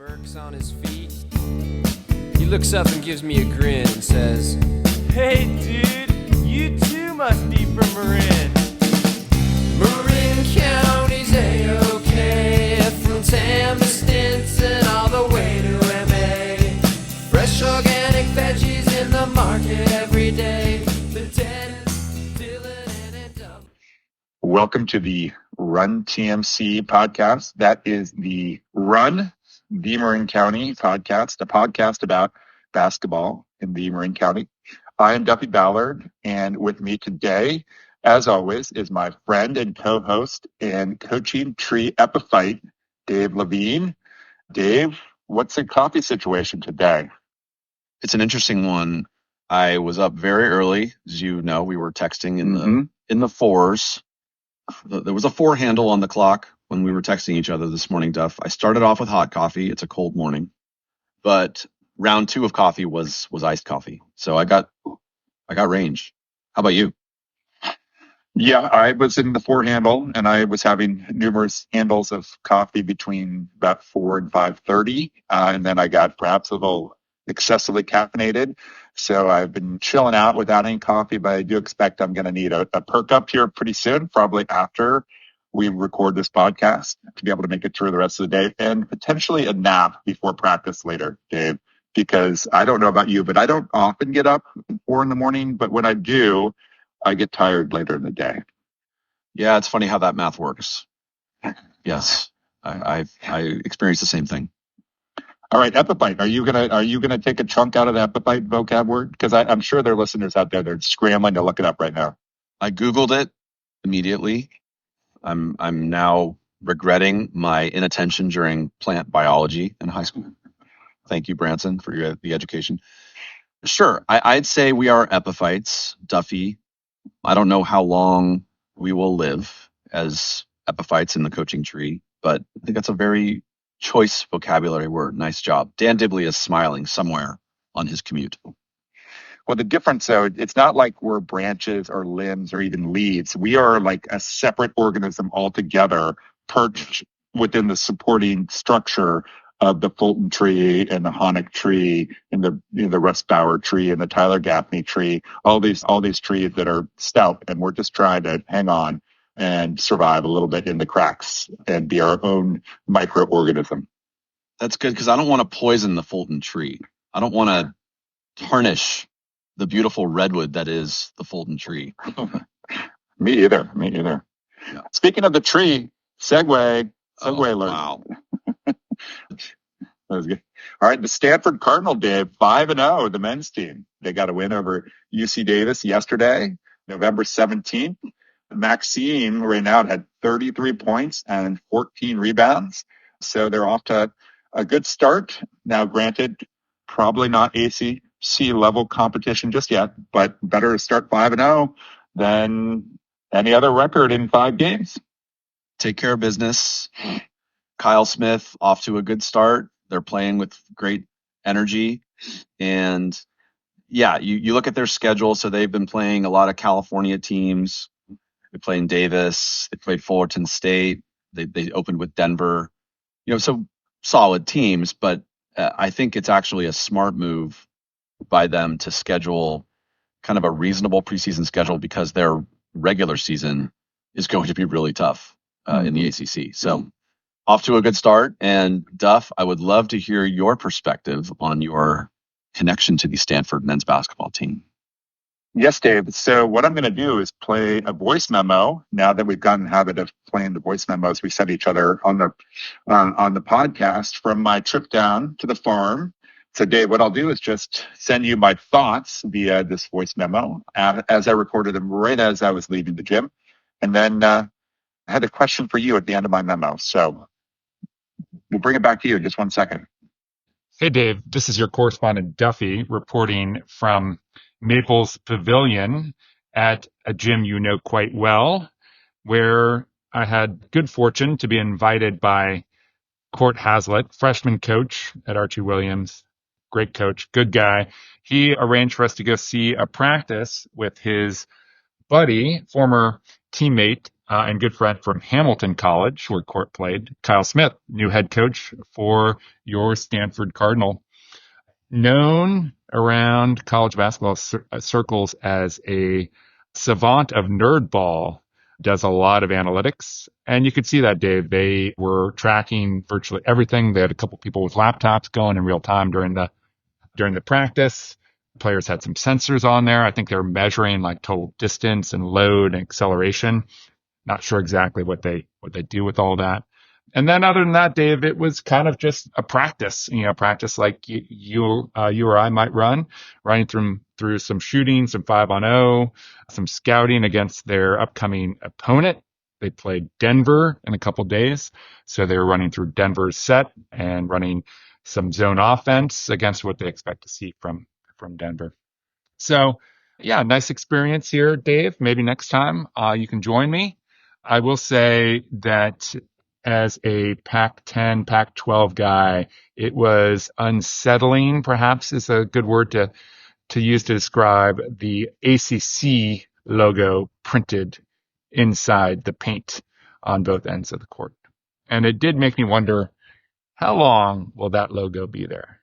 Burks on his feet. He looks up and gives me a grin and says, "Hey dude, you too must be from Marin." Marin County's A-OK, from Tam to Stinson all the way to MA. Fresh organic veggies in the market every day. The Dennis, Dylan, and Duffy. Welcome to the Run TMC Podcast. That is the Run the Marin County Podcast, a podcast about basketball in the Marin County. I am Duffy Ballard, and with me today, as always, is my friend and co-host and coaching tree epiphyte, Dave Levine. Dave, what's the coffee situation today? It's an interesting one. I was up very early. As you know, we were texting in the fours. There was a 4 handle on the clock when we were texting each other this morning, Duff. I started off with hot coffee. It's a cold morning. But round 2 of coffee was iced coffee. So I got range. How about you? Yeah, I was in the 4 handle, and I was having numerous handles of coffee between about 4 and 5:30. And then I got perhaps a little excessively caffeinated. So I've been chilling out without any coffee, but I do expect I'm going to need a perk up here pretty soon, probably after we record this podcast, to be able to make it through the rest of the day, and potentially a nap before practice later, Dave, because I don't know about you, but I don't often get up at 4 in the morning, but when I do, I get tired later in the day. Yeah, it's funny how that math works. Yes, I experienced the same thing. All right, epiphyte. Are you gonna take a chunk out of the epiphyte vocab word? Because I'm sure there are listeners out there that are scrambling to look it up right now. I Googled it immediately. I'm now regretting my inattention during plant biology in high school. Thank you, Branson, for the education. Sure, I'd say we are epiphytes, Duffy. I don't know how long we will live as epiphytes in the coaching tree, but I think that's a very choice vocabulary word. Nice job. Dan Dibley is smiling somewhere on his commute. Well, the difference, though, it's not like we're branches or limbs or even leaves. We are like a separate organism altogether, perched within the supporting structure of the Fulton tree and the Honeck tree and the Russ Bauer tree and the Tyler Gaffney tree. All these trees that are stout, and we're just trying to hang on and survive a little bit in the cracks and be our own microorganism. That's good, because I don't want to poison the Fulton tree. I don't want to tarnish the beautiful redwood that is the Fulton tree. Me either. Yeah. Speaking of the tree, segue alert. Wow. That was good. All right, the Stanford Cardinal, Dave, 5-0, the men's team. They got a win over UC Davis yesterday, November 17th. Maxime right now had 33 points and 14 rebounds. So they're off to a good start. Now, granted, probably not ACC level competition just yet, but better to start 5-0 than any other record in 5 games. Take care of business. Kyle Smith off to a good start. They're playing with great energy. And yeah, you look at their schedule. So they've been playing a lot of California teams. They played in Davis. They played Fullerton State. They opened with Denver. So solid teams. But I think it's actually a smart move by them to schedule kind of a reasonable preseason schedule, because their regular season is going to be really tough in the ACC. So off to a good start. And Duff, I would love to hear your perspective on your connection to the Stanford men's basketball team. Yes, Dave. So what I'm going to do is play a voice memo now that we've gotten in the habit of playing the voice memos we send each other on the podcast from my trip down to the farm. So, Dave, what I'll do is just send you my thoughts via this voice memo as I recorded them right as I was leaving the gym. And then I had a question for you at the end of my memo. So we'll bring it back to you in just 1 second. Hey, Dave. This is your correspondent, Duffy, reporting from Maples Pavilion at a gym you know quite well, where I had good fortune to be invited by Court Hazlitt, freshman coach at Archie Williams. Great coach, good guy. He arranged for us to go see a practice with his buddy, former teammate, and good friend from Hamilton College, where Court played, Kyle Smith, new head coach for your Stanford Cardinal. Known around college basketball circles as a savant of nerdball, does a lot of analytics. And you could see that, Dave. They were tracking virtually everything. They had a couple people with laptops going in real time during the practice. Players had some sensors on there. I think they were measuring like total distance and load and acceleration. Not sure exactly what they do with all that. And then other than that, Dave, it was kind of just a practice, practice like you or I might running through some shooting, some 5-on-0, some scouting against their upcoming opponent. They played Denver in a couple days. So they were running through Denver's set and running some zone offense against what they expect to see from Denver. So yeah, nice experience here, Dave. Maybe next time you can join me. I will say that as a Pac-10, Pac-12 guy, it was unsettling, perhaps is a good word to use to describe the ACC logo printed inside the paint on both ends of the court. And it did make me wonder, how long will that logo be there?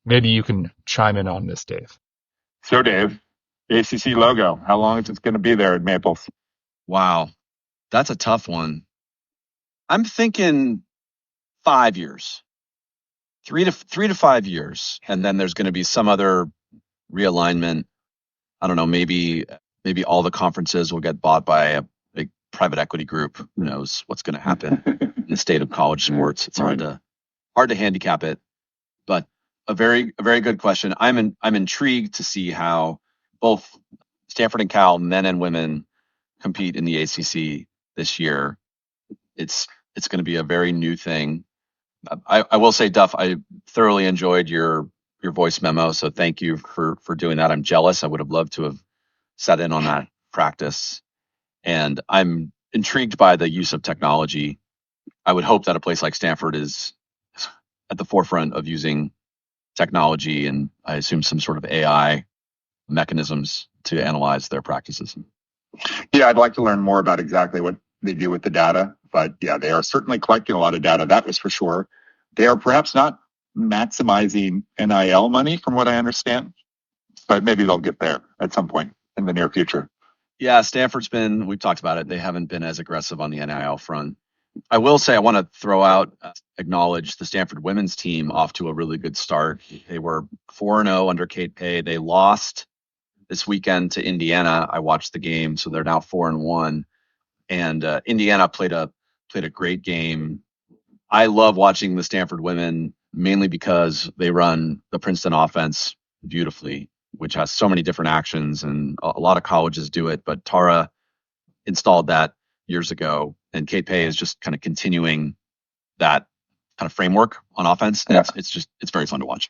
Maybe you can chime in on this, Dave. So, Dave, ACC logo, how long is it going to be there at Maples? Wow, that's a tough one. I'm thinking 5 years, 3 to 5 years, and then there's going to be some other realignment. I don't know. Maybe all the conferences will get bought by a big private equity group. Who knows what's going to happen in the state of college sports? It's hard to handicap it, but a very good question. I'm intrigued to see how both Stanford and Cal, men and women, compete in the ACC this year. It's going to be a very new thing. I will say, Duff, I thoroughly enjoyed your voice memo, so thank you for doing that. I'm jealous. I would have loved to have sat in on that practice, and I'm intrigued by the use of technology. I would hope that a place like Stanford is at the forefront of using technology, and I assume some sort of AI mechanisms to analyze their practices. Yeah, I'd like to learn more about exactly what they do with the data. But yeah, they are certainly collecting a lot of data. That was for sure. They are perhaps not maximizing NIL money from what I understand, but maybe they'll get there at some point in the near future. Yeah, we've talked about it. They haven't been as aggressive on the NIL front. I will say I want to acknowledge the Stanford women's team off to a really good start. They were 4-0 under Kate Pay. They lost this weekend to Indiana. I watched the game, so they're now 4-1. And Indiana played a great game. I love watching the Stanford women mainly because they run the Princeton offense beautifully, which has so many different actions, and a lot of colleges do it. But Tara installed that years ago, and Kate Pay is just kind of continuing that kind of framework on offense. And Yeah. It's very fun to watch.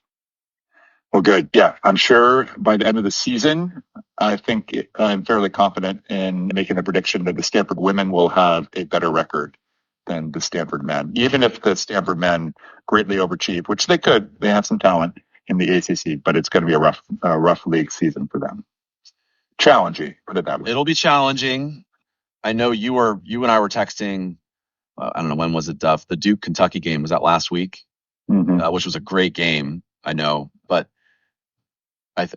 Well, good. Yeah, I'm sure by the end of the season, I think I'm fairly confident in making the prediction that the Stanford women will have a better record than the Stanford men. Even if the Stanford men greatly overachieve, which they could, they have some talent in the ACC, but it's going to be a rough league season for them. Challenging, put it that way. It'll be challenging. I know you and I were texting. I don't know, when was it, Duff? The Duke Kentucky game, was that last week? Mm-hmm. Which was a great game, I know, but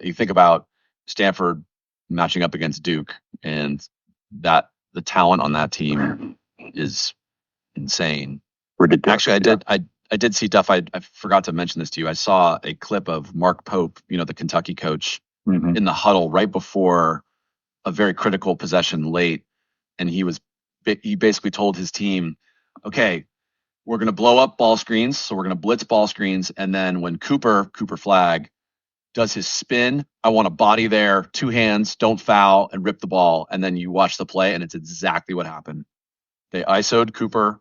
you think about Stanford matching up against Duke, and that the talent on that team is insane. Ridiculous. Actually, I did see, Duff. I forgot to mention this to you. I saw a clip of Mark Pope, the Kentucky coach, Mm-hmm. in the huddle right before a very critical possession late, and he basically told his team, "Okay, we're going to blow up ball screens, so we're going to blitz ball screens, and then when Cooper Flag does his spin, I want a body there, 2 hands, don't foul, and rip the ball." And then you watch the play, and it's exactly what happened. They ISO'd Cooper.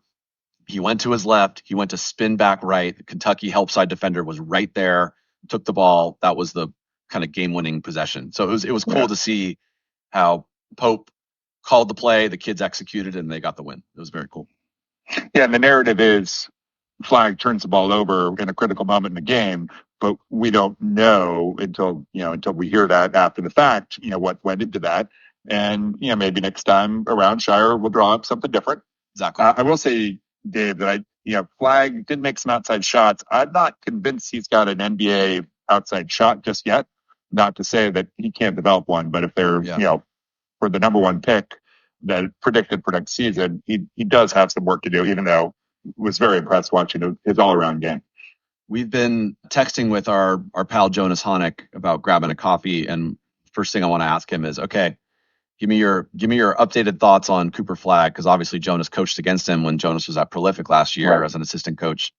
He went to his left. He went to spin back right. The Kentucky help side defender was right there, took the ball. That was the kind of game-winning possession. So it was cool to see how Pope called the play, the kids executed, and they got the win. It was very cool. Yeah, and the narrative is Flag turns the ball over in a critical moment in the game, but we don't know until we hear that after the fact, what went into that. And, maybe next time around Shire, we'll draw up something different. Exactly. I will say, Dave, that Flag did make some outside shots. I'm not convinced he's got an NBA outside shot just yet. Not to say that he can't develop one, but if they're, for the number one pick that predicted for next season, he does have some work to do, even though I was very impressed watching his all-around game. We've been texting with our pal Jonas Honeck about grabbing a coffee, and first thing I want to ask him is, okay, give me your updated thoughts on Cooper Flag, because obviously Jonas coached against him when Jonas was at Prolific last year as an assistant coach,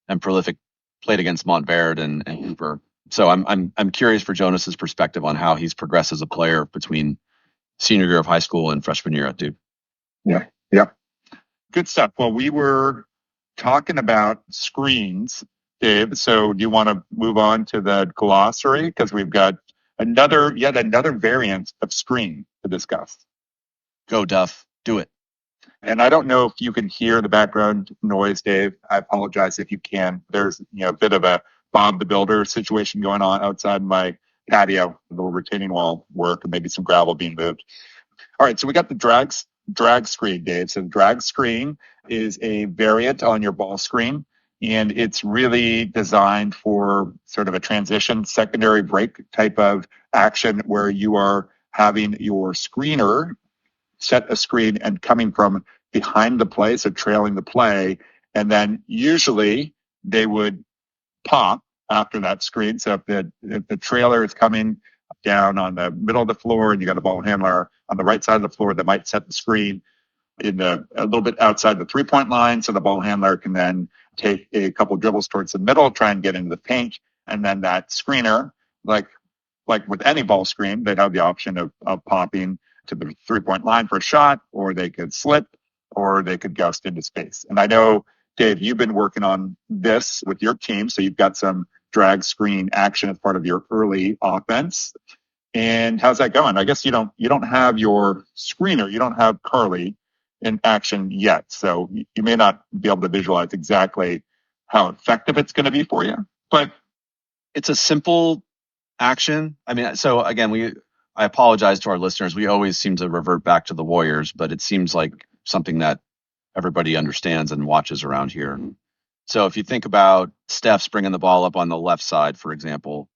and Prolific played against Montverde and Cooper. So I'm curious for Jonas's perspective on how he's progressed as a player between senior year of high school and freshman year at Duke. Yeah. Good stuff. Well, we were talking about screens, Dave. So do you want to move on to the glossary? Because we've got yet another variant of screen to discuss. Go, Duff. Do it. And I don't know if you can hear the background noise, Dave. I apologize if you can. There's a bit of a Bob the Builder situation going on outside my patio, a little retaining wall work, and maybe some gravel being moved. All right, so we got the drag screen, Dave. So the drag screen is a variant on your ball screen, and it's really designed for sort of a transition secondary break type of action where you are having your screener set a screen and coming from behind the play, so trailing the play, and then usually they would pop after that screen. So if the trailer is coming down on the middle of the floor and you got a ball handler on the right side of the floor that might set the screen a little bit outside the 3-point line, so the ball handler can then take a couple dribbles towards the middle, try and get into the paint, and then that screener, like with any ball screen, they'd have the option of popping to the 3-point line for a shot, or they could slip, or they could ghost into space. And I know, Dave, you've been working on this with your team, so you've got some drag screen action as part of your early offense. And how's that going? I guess you don't have your screener, you don't have Carly in action yet, so you may not be able to visualize exactly how effective it's going to be for you. But it's a simple action. I mean, so again, I apologize to our listeners. We always seem to revert back to the Warriors, but it seems like something that everybody understands and watches around here. So if you think about Steph's bringing the ball up on the left side, for example,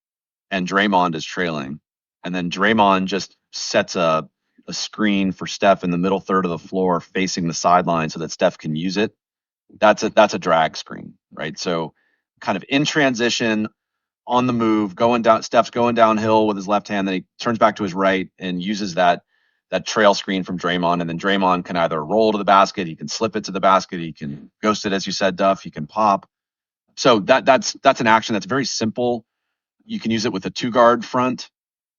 and Draymond is trailing, and then Draymond just sets a screen for Steph in the middle third of the floor facing the sideline so that Steph can use it. That's a drag screen, right? So kind of in transition, on the move, Steph's going downhill with his left hand, then he turns back to his right and uses that trail screen from Draymond, and then Draymond can either roll to the basket, he can slip it to the basket, he can ghost it, as you said, Duff, he can pop. So that's an action that's very simple. You can use it with a 2-guard front.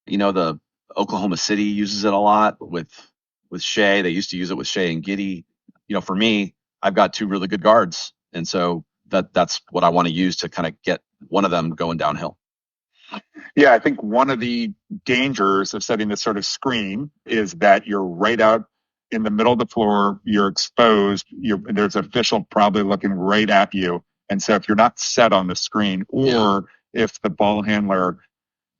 The Oklahoma City uses it a lot with Shea. They used to use it with Shea and Giddey. For me, I've got 2 really good guards, and so that's what I want to use to kind of get one of them going downhill. Yeah, I think one of the dangers of setting this sort of screen is that you're right out in the middle of the floor, you're exposed, there's an official probably looking right at you. And so if you're not set on the screen, or if the ball handler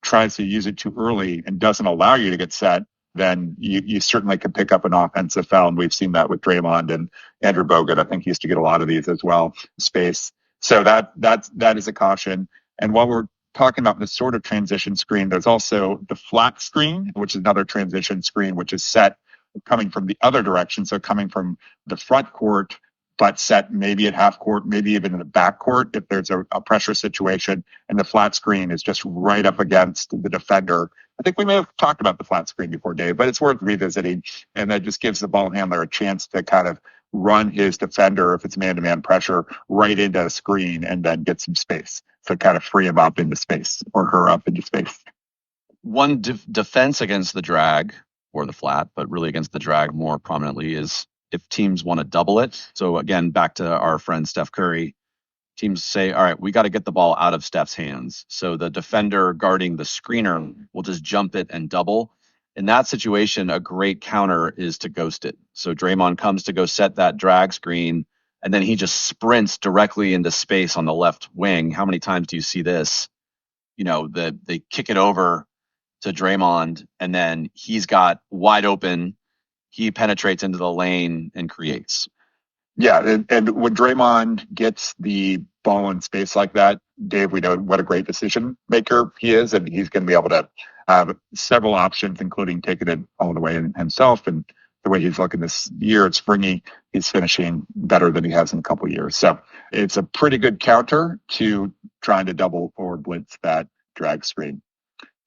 tries to use it too early and doesn't allow you to get set, then you certainly could pick up an offensive foul. And we've seen that with Draymond and Andrew Bogut. I think he used to get a lot of these as well, space. So that is a caution. And while we're talking about this sort of transition screen, there's also the flat screen, which is another transition screen, which is set coming from the other direction. So coming from the front court, but set maybe at half court, maybe even in the back court if there's a pressure situation. And the flat screen is just right up against the defender. I think we may have talked about the flat screen before, Dave, but it's worth revisiting. And that just gives the ball handler a chance to kind of run his defender, if it's man-to-man pressure, right into a screen and then get some space. So kind of free him up into space, or her up into space. One defense against the drag, or the flat, but really against the drag more prominently, is if teams want to double it. So again, back to our friend Steph Curry, teams say, all right, we got to get the ball out of Steph's hands. So the defender guarding the screener will just jump it and double. In that situation, a great counter is to ghost it. So Draymond comes to go set that drag screen, and then he just sprints directly into space on the left wing. How many times do you see this? They kick it over, to Draymond, and then he's got wide open. He penetrates into the lane and creates. Yeah, and when Draymond gets the ball in space like that, Dave, we know what a great decision maker he is, and he's going to be able to have several options, including taking it all the way in himself. And the way he's looking this year at Springy, he's finishing better than he has in a couple of years. So it's a pretty good counter to trying to double or blitz that drag screen.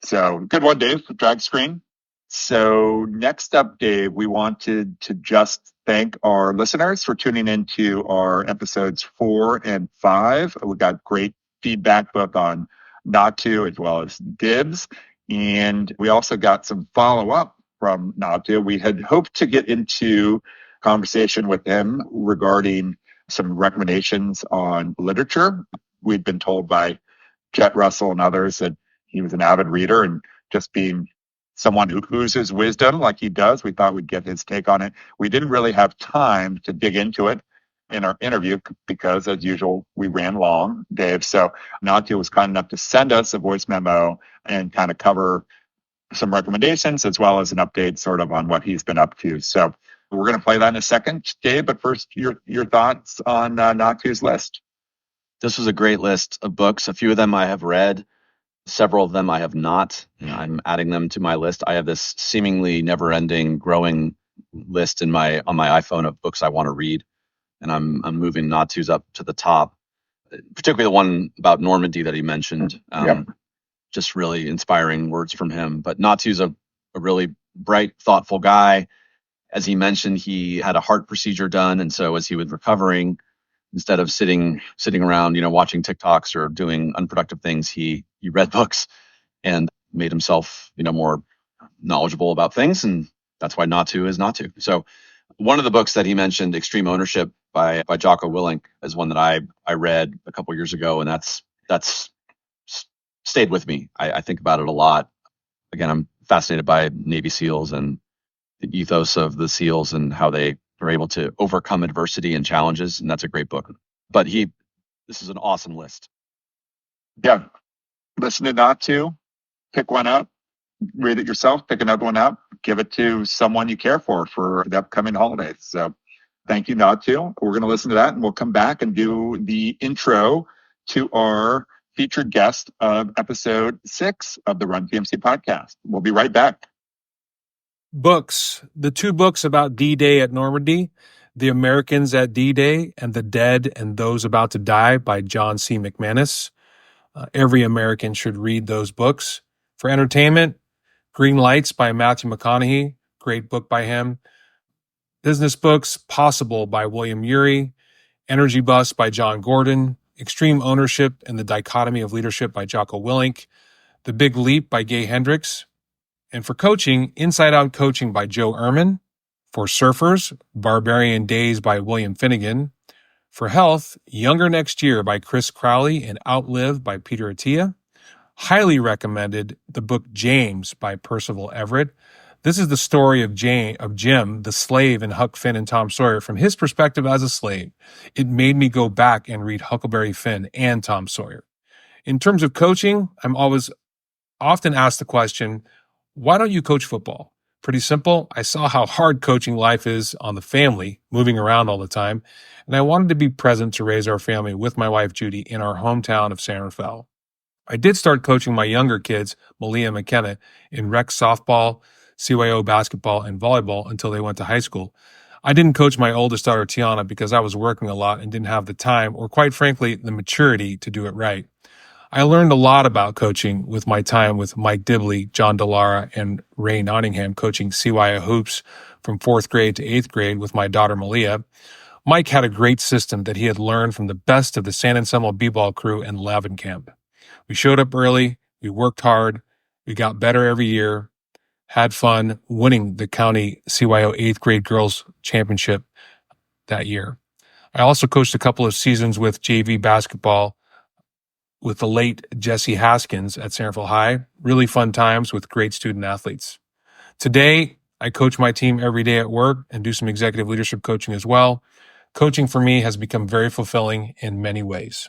So good one, Dave, drag screen. So next up, Dave, we wanted to just thank our listeners for tuning into our episodes 4 and 5. We got great feedback both on Not To as well as Dibs. And we also got some follow-up from Not To. We had hoped to get into conversation with him regarding some recommendations on literature. We'd been told by Jet Russell and others that he was an avid reader, and just being someone who oozes wisdom like he does, we thought we'd get his take on it. We didn't really have time to dig into it in our interview because, as usual, we ran long, Dave. So Nadia was kind enough to send us a voice memo and kind of cover some recommendations as well as an update sort of on what he's been up to. So we're going to play that in a second, Dave. But first, your thoughts on Nadia's list. This was a great list of books. A few of them I have read. Several of them I have not. I'm adding them to my list. I have this seemingly never-ending, growing list on my iPhone of books I want to read, and I'm moving Natu's up to the top. Particularly the one about Normandy that he mentioned. Just really inspiring words from him. But Natu's a really bright, thoughtful guy. As he mentioned, he had a heart procedure done, and so as he was recovering, instead of sitting around, watching TikToks or doing unproductive things, he read books and made himself, more knowledgeable about things. And that's why Natu is Natu. So one of the books that he mentioned, Extreme Ownership by Jocko Willink, is one that I read a couple years ago. And that's stayed with me. I think about it a lot. Again, I'm fascinated by Navy SEALs and the ethos of the SEALs and how they are able to overcome adversity and challenges. And that's a great book. But this is an awesome list. Yeah. Listen to Not To, pick one up, read it yourself, pick another one up, give it to someone you care for the upcoming holidays. So thank you, Not To. We're going to listen to that, and we'll come back and do the intro to our featured guest of episode 6 of the Run TMC podcast. We'll be right back. Books. The 2 books about D-Day at Normandy, The Americans at D-Day and The Dead and Those About to Die by John C. McManus. Every American should read those books. For entertainment, Green Lights by Matthew McConaughey, great book by him. Business books, Possible by William Ury, Energy Bus by John Gordon, Extreme Ownership and the Dichotomy of Leadership by Jocko Willink, The Big Leap by Gay Hendricks. And for coaching, Inside Out Coaching by Joe Ehrman. For surfers, Barbarian Days by William Finnegan. For health, Younger Next Year by Chris Crowley and Outlive by Peter Attia. Highly recommended the book James by Percival Everett. This is the story of Jim, the slave in Huck Finn and Tom Sawyer, from his perspective as a slave. It made me go back and read Huckleberry Finn and Tom Sawyer. In terms of coaching, I'm often asked the question, why don't you coach football? Pretty simple. I saw how hard coaching life is on the family, moving around all the time, and I wanted to be present to raise our family with my wife, Judy, in our hometown of San Rafael. I did start coaching my younger kids, Malia and McKenna, in rec softball, CYO basketball, and volleyball until they went to high school. I didn't coach my oldest daughter, Tiana, because I was working a lot and didn't have the time or, quite frankly, the maturity to do it right. I learned a lot about coaching with my time with Mike Dibley, John Delara, and Ray Nottingham coaching CYO hoops from 4th grade to 8th grade with my daughter Malia. Mike had a great system that he had learned from the best of the San Anselmo B-ball crew and Lavin camp. We showed up early, we worked hard, we got better every year, had fun winning the county CYO 8th grade girls championship that year. I also coached a couple of seasons with JV basketball with the late Jesse Haskins at San Rafael High. Really fun times with great student athletes. Today, I coach my team every day at work and do some executive leadership coaching as well. Coaching for me has become very fulfilling in many ways.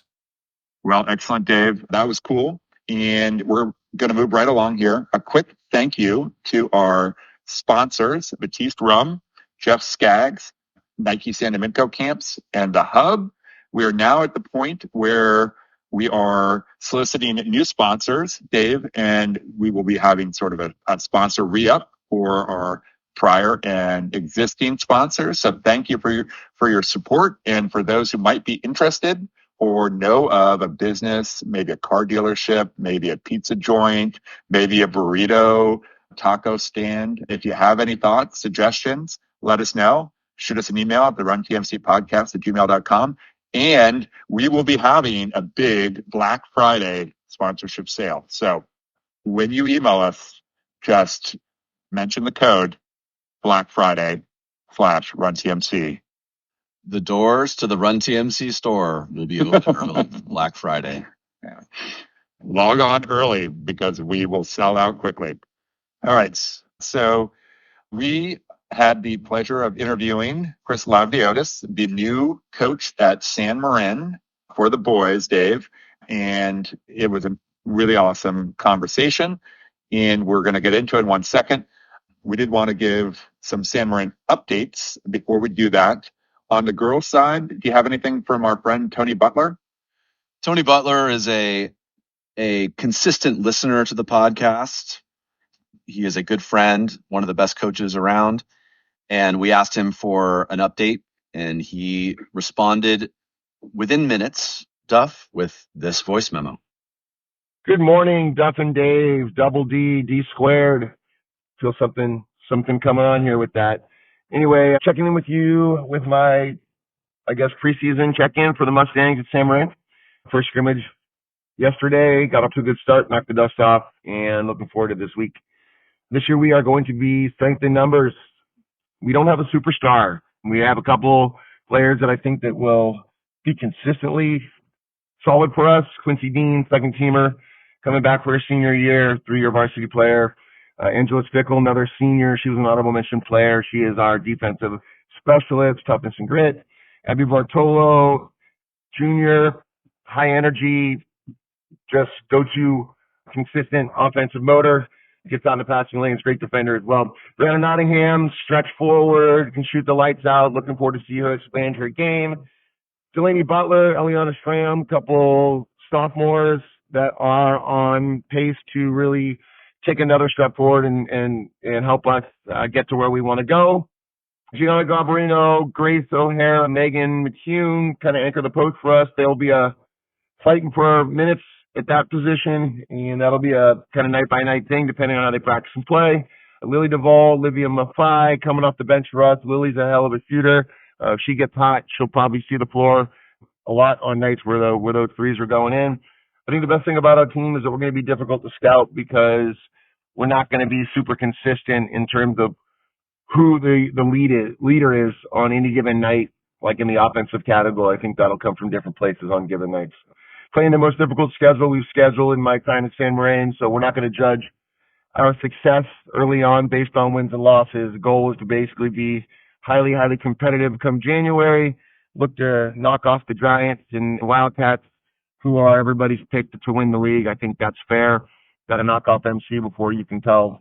Well, excellent, Dave. That was cool. And we're going to move right along here. A quick thank you to our sponsors, Batiste Rum, Jeff Skaggs, Nike San Domingo Camps, and The Hub. We are now at the point where we are soliciting new sponsors, Dave, and we will be having sort of a sponsor re-up for our prior and existing sponsors. So thank you for your support. And for those who might be interested or know of a business, maybe a car dealership, maybe a pizza joint, maybe a burrito, taco stand, if you have any thoughts, suggestions, let us know. Shoot us an email at the Run TMC Podcast at gmail.com. And we will be having a big Black Friday sponsorship sale. So when you email us, just mention the code Black Friday /Run TMC. The doors to the Run TMC store will be open early Black Friday. Yeah. Log on early because we will sell out quickly. All right. So we had the pleasure of interviewing Chris Lavdiotis, the new coach at San Marin for the boys, Dave. And it was a really awesome conversation. And we're going to get into it in 1 second. We did want to give some San Marin updates before we do that. On the girls' side, do you have anything from our friend Tony Butler? Tony Butler is a consistent listener to the podcast. He is a good friend, one of the best coaches around. And we asked him for an update, and he responded within minutes, Duff, with this voice memo. Good morning, Duff and Dave, double D, D squared. Feel something coming on here with that. Anyway, checking in with you with my, preseason check-in for the Mustangs at San Marin. First scrimmage yesterday, got off to a good start, knocked the dust off, and looking forward to this week. This year we are going to be strength in numbers. We don't have a superstar. We have a couple players that I think that will be consistently solid for us. Quincy Dean, second teamer, coming back for her senior year, 3-year varsity player. Angela Stickle, another senior. She was an honorable mention player. She is our defensive specialist, toughness and grit. Abby Bartolo, junior, high energy, just go-to consistent offensive motor. Gets out in the passing lanes, great defender as well. Brianna Nottingham, stretch forward, can shoot the lights out. Looking forward to see her expand her game. Delaney Butler, Eliana Stram, couple sophomores that are on pace to really take another step forward and help us get to where we want to go. Gianna Garbarino, Grace O'Hara, Megan McHugh kind of anchor the post for us. They'll be fighting for minutes at that position, and that'll be a kind of night-by-night thing depending on how they practice and play. Lily Duvall, Olivia Maffei coming off the bench for us. Lily's a hell of a shooter. If she gets hot, she'll probably see the floor a lot on nights where those threes are going in. I think the best thing about our team is that we're going to be difficult to scout because we're not going to be super consistent in terms of who the leader is on any given night, like in the offensive category. I think that'll come from different places on given nights. Playing the most difficult schedule we've scheduled in my time at San Marin, so we're not going to judge our success early on based on wins and losses. The goal is to basically be highly, highly competitive come January, look to knock off the Giants and Wildcats, who are everybody's pick to win the league. I think that's fair. Got to knock off MC before you can tell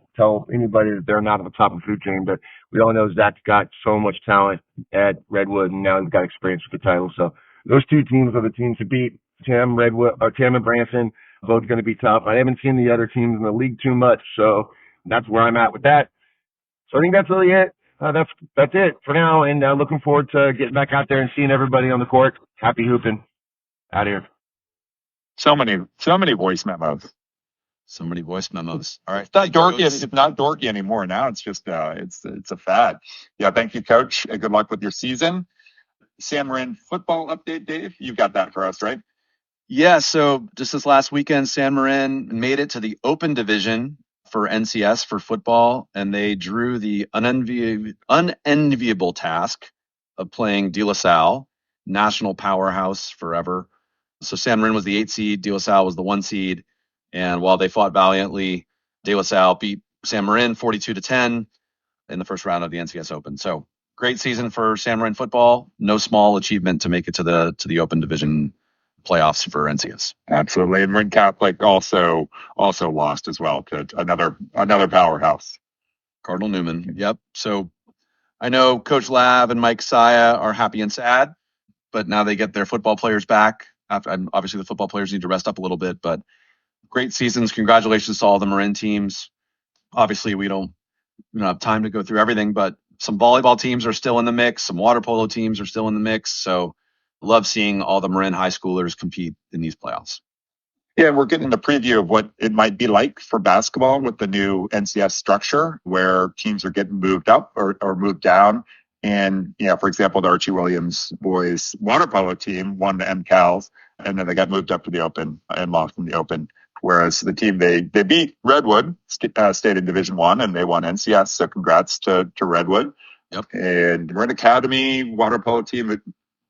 anybody that they're not at the top of the food chain. But we all know Zach's got so much talent at Redwood, and now he's got experience with the title. So those two teams are the teams to beat. Tim and Branson, both going to be tough. I haven't seen the other teams in the league too much, so that's where I'm at with that. So I think that's really it. That's it for now, and looking forward to getting back out there and seeing everybody on the court. Happy hooping. Out here. So many voice memos. So many voice memos. All right. It's not dorky. It's not dorky anymore. Now it's just it's a fad. Yeah. Thank you, Coach. And good luck with your season. San Marin football update, Dave. You've got that for us, right? Yeah. So just this last weekend, San Marin made it to the open division for NCS for football, and they drew the unenviable task of playing De La Salle, national powerhouse forever. So San Marin was the 8 seed, De La Salle was the 1 seed. And while they fought valiantly, De La Salle beat San Marin 42-10 in the first round of the NCS Open. So great season for San Marin football. No small achievement to make it to the open division playoffs for NCS. Absolutely. And Marin Catholic also lost as well to another powerhouse. Cardinal Newman. Yep. So I know Coach Lav and Mike Saya are happy and sad, but now they get their football players back. And obviously the football players need to rest up a little bit, but great seasons. Congratulations to all the Marin teams. Obviously we don't have time to go through everything, but some volleyball teams are still in the mix. Some water polo teams are still in the mix. So love seeing all the Marin high schoolers compete in these playoffs. Yeah, we're getting a preview of what it might be like for basketball with the new NCS structure where teams are getting moved up or moved down. And, for example, the Archie Williams boys water polo team won the MCALs, and then they got moved up to the Open and lost in the Open. Whereas the team, they beat Redwood, stayed in Division I, and they won NCS. So congrats to Redwood. Yep. And Marin Academy water polo team that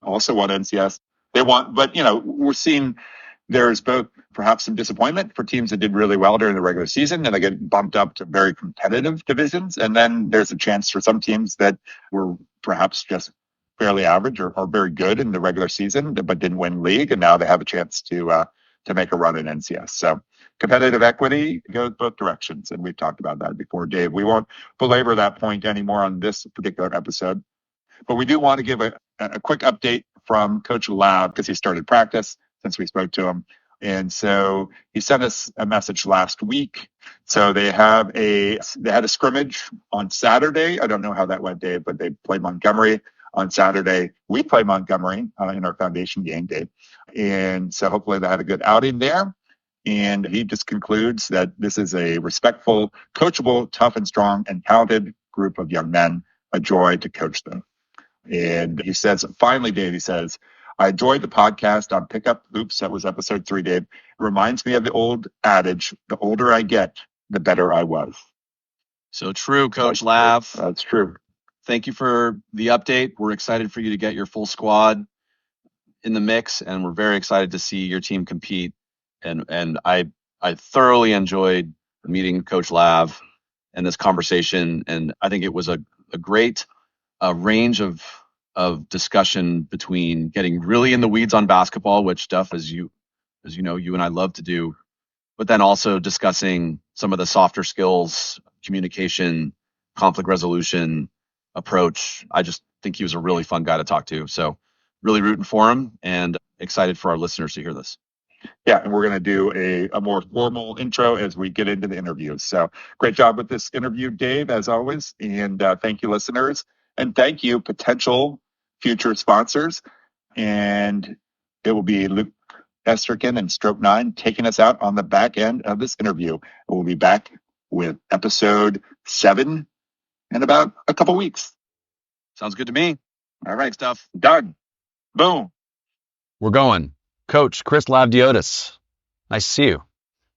also won NCS. They won, but, we're seeing there's both perhaps some disappointment for teams that did really well during the regular season and they get bumped up to very competitive divisions. And then there's a chance for some teams that were perhaps just fairly average or very good in the regular season, but didn't win league. And now they have a chance to make a run in NCS. So competitive equity goes both directions. And we've talked about that before, Dave. We won't belabor that point anymore on this particular episode, but we do want to give a quick update from Coach Lav because he started practice since we spoke to him. And so he sent us a message last week. So they had a scrimmage on Saturday. I don't know how that went, Dave, but they played Montgomery on Saturday. We played Montgomery in our foundation game, Dave. And so hopefully they had a good outing there. And he just concludes that this is a respectful, coachable, tough and strong and talented group of young men. A joy to coach them. And he says, finally, Dave, he says, I enjoyed the podcast on Pickup Hoops. That was episode 3, Dave. It reminds me of the old adage, the older I get, the better I was. So true, Coach Lav. That's true. Thank you for the update. We're excited for you to get your full squad in the mix, and we're very excited to see your team compete. And I thoroughly enjoyed meeting Coach Lav and this conversation, and I think it was a great range of discussion between getting really in the weeds on basketball, which Duff, as you know, you and I love to do, but then also discussing some of the softer skills, communication, conflict resolution approach. I just think he was a really fun guy to talk to. So really rooting for him and excited for our listeners to hear this. Yeah, and we're going to do a more formal intro as we get into the interview. So great job with this interview, Dave, as always. And thank you, listeners. And thank you, potential future sponsors. And it will be Luke Esterkin and Stroke 9 taking us out on the back end of this interview. We'll be back with episode 7 in about a couple weeks. Sounds good to me. All right, Stuff. done. Boom. We're going. Coach Chris Lavdiotis. Nice to see you.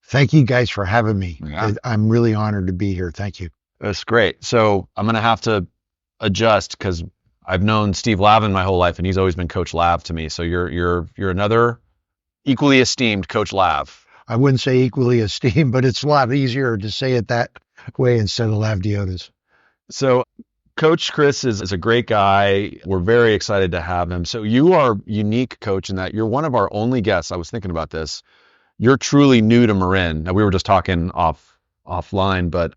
Thank you guys for having me. Yeah. I'm really honored to be here. Thank you. That's great. So I'm going to have to adjust because I've known Steve Lavin my whole life and he's always been Coach Lav to me. So you're another equally esteemed Coach Lav. I wouldn't say equally esteemed, but it's a lot easier to say it that way instead of Lavdiotis. So Coach Chris is a great guy. We're very excited to have him. So you are unique, Coach, in that you're one of our only guests. I was thinking about this. You're truly new to Marin. Now, we were just talking offline, but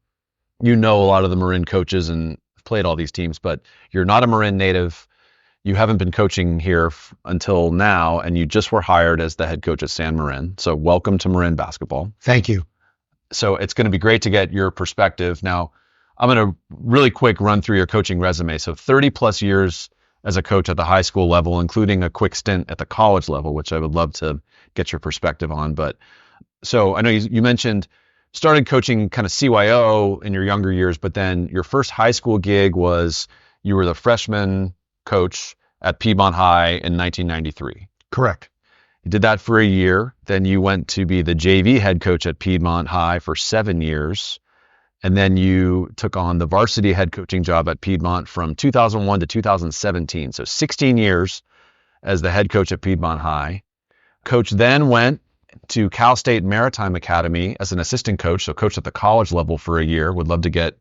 you know a lot of the Marin coaches and played all these teams, but you're not a Marin native. You haven't been coaching here until now, and you just were hired as the head coach at San Marin. So welcome to Marin basketball. Thank you. So it's going to be great to get your perspective. Now, I'm going to really quick run through your coaching resume. So 30 plus years as a coach at the high school level, including a quick stint at the college level, which I would love to get your perspective on. But so I know you mentioned started coaching kind of CYO in your younger years, but then your first high school gig was you were the freshman coach at Piedmont High in 1993. Correct. You did that for a year. Then you went to be the JV head coach at Piedmont High for 7 years. And then you took on the varsity head coaching job at Piedmont from 2001 to 2017. So 16 years as the head coach at Piedmont High. Coach then went to Cal State Maritime Academy as an assistant coach. So coached at the college level for a year. Would love to get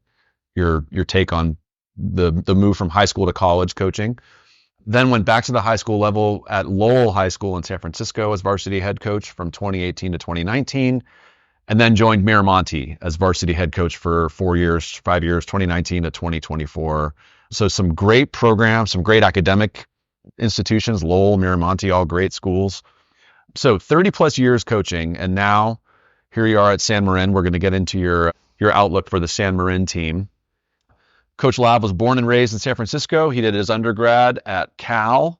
your take on the move from high school to college coaching. Then went back to the high school level at Lowell High School in San Francisco as varsity head coach from 2018 to 2019, and then joined Miramonte as varsity head coach for 5 years, 2019 to 2024. So some great programs, some great academic institutions, Lowell, Miramonte, all great schools. So 30 plus years coaching, and now here you are at San Marin. We're going to get into your outlook for the San Marin team. Coach Lav was born and raised in San Francisco. He did his undergrad at Cal.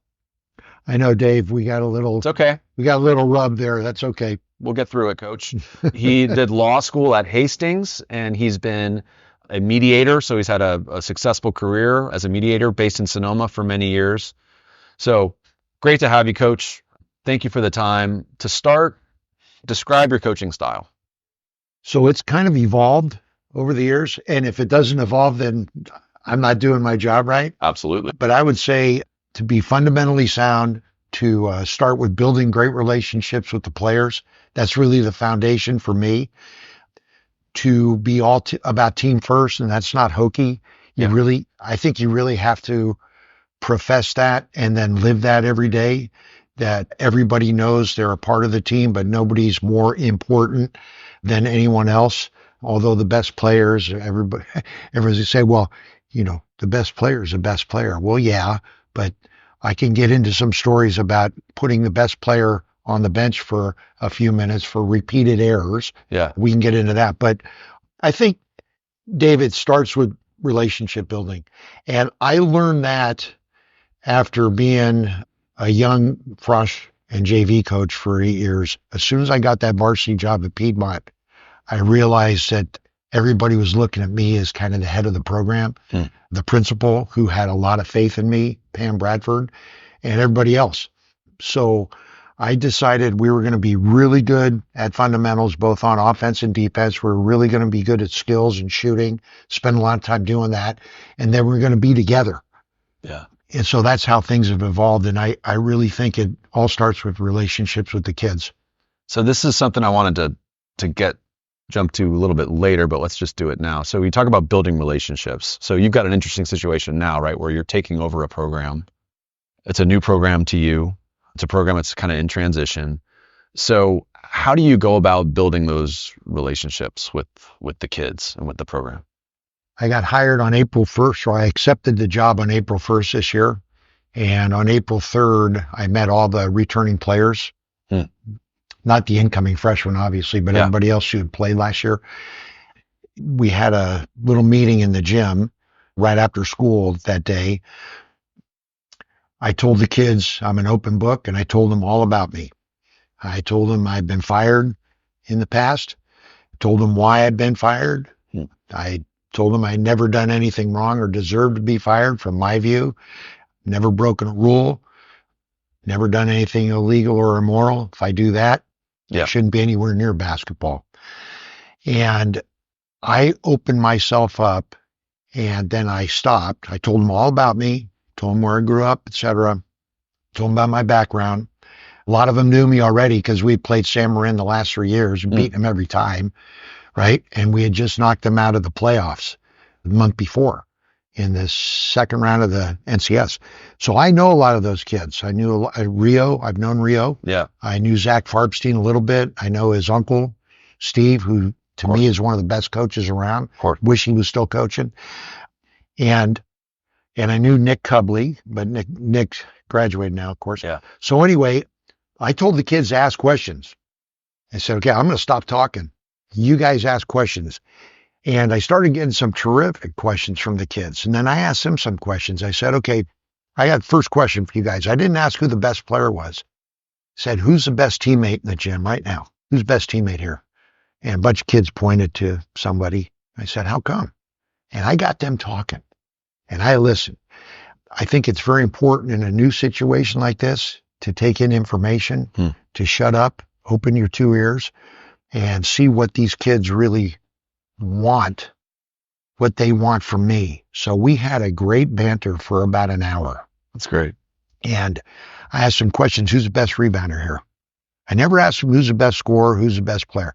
I know, Dave, we got a little, It's okay. we got a little rub there. That's okay. We'll get through it, Coach. He did law school at Hastings, and he's been a mediator. So he's had a successful career as a mediator based in Sonoma for many years. So great to have you, Coach. Thank you for the time. To start, describe your coaching style. So it's kind of evolved over the years. And if it doesn't evolve, then I'm not doing my job right. Absolutely. But I would say to be fundamentally sound, to start with building great relationships with the players. That's really the foundation for me. To be all about team first, and that's not hokey. I think you really have to profess that and then live that every day, that everybody knows they're a part of the team, but nobody's more important than anyone else. Although the best players, everybody say, well, the best player is the best player. Well, yeah, but I can get into some stories about putting the best player on the bench for a few minutes for repeated errors. Yeah. We can get into that. But I think, David, starts with relationship building. And I learned that after being a young Frosh and JV coach for 8 years. As soon as I got that varsity job at Piedmont, I realized that everybody was looking at me as kind of the head of the program, the principal who had a lot of faith in me, Pam Bradford, and everybody else. So I decided we were going to be really good at fundamentals, both on offense and defense. We're really going to be good at skills and shooting, spend a lot of time doing that. And then we're going to be together. Yeah. And so that's how things have evolved. And I really think it all starts with relationships with the kids. So this is something I wanted to jump to a little bit later, but let's just do it now. So we talk about building relationships. So you've got an interesting situation now, right, where you're taking over a program. It's a new program to you. It's a program that's kind of in transition. So how do you go about building those relationships with the kids and with the program? I got hired on April 1st, or I accepted the job on April 1st this year. And on April 3rd, I met all the returning players. Not the incoming freshmen, obviously, but everybody else who had played last year. We had a little meeting in the gym right after school that day. I told the kids I'm an open book, and I told them all about me. I told them I'd been fired in the past. I told them why I'd been fired. I told them I'd never done anything wrong or deserved to be fired from my view. Never broken a rule. Never done anything illegal or immoral. If I do that, I shouldn't be anywhere near basketball. And I opened myself up, and then I stopped. I told them all about me, told them where I grew up, etc. Told them about my background. A lot of them knew me already because we had played San Marin the last 3 years, beating them every time, right? And we had just knocked them out of the playoffs the month before in the second round of the NCS. So I know a lot of those kids. I knew Rio. I've known Rio. Yeah. I knew Zach Farbstein a little bit. I know his uncle, Steve, who to me is one of the best coaches around. Wish he was still coaching. And I knew Nick Cubley, but Nick graduated now, of course. Yeah. So anyway, I told the kids to ask questions. I said, okay, I'm going to stop talking. You guys ask questions. And I started getting some terrific questions from the kids. And then I asked them some questions. I said, okay, I got the first question for you guys. I didn't ask who the best player was. I said, who's the best teammate in the gym right now? Who's the best teammate here? And a bunch of kids pointed to somebody. I said, how come? And I got them talking. And I listened. I think it's very important in a new situation like this to take in information, to shut up, open your 2 ears, and see what these kids really want, what they want from me. So we had a great banter for about an hour. That's great. And I asked them questions. Who's the best rebounder here? I never asked them who's the best scorer, who's the best player.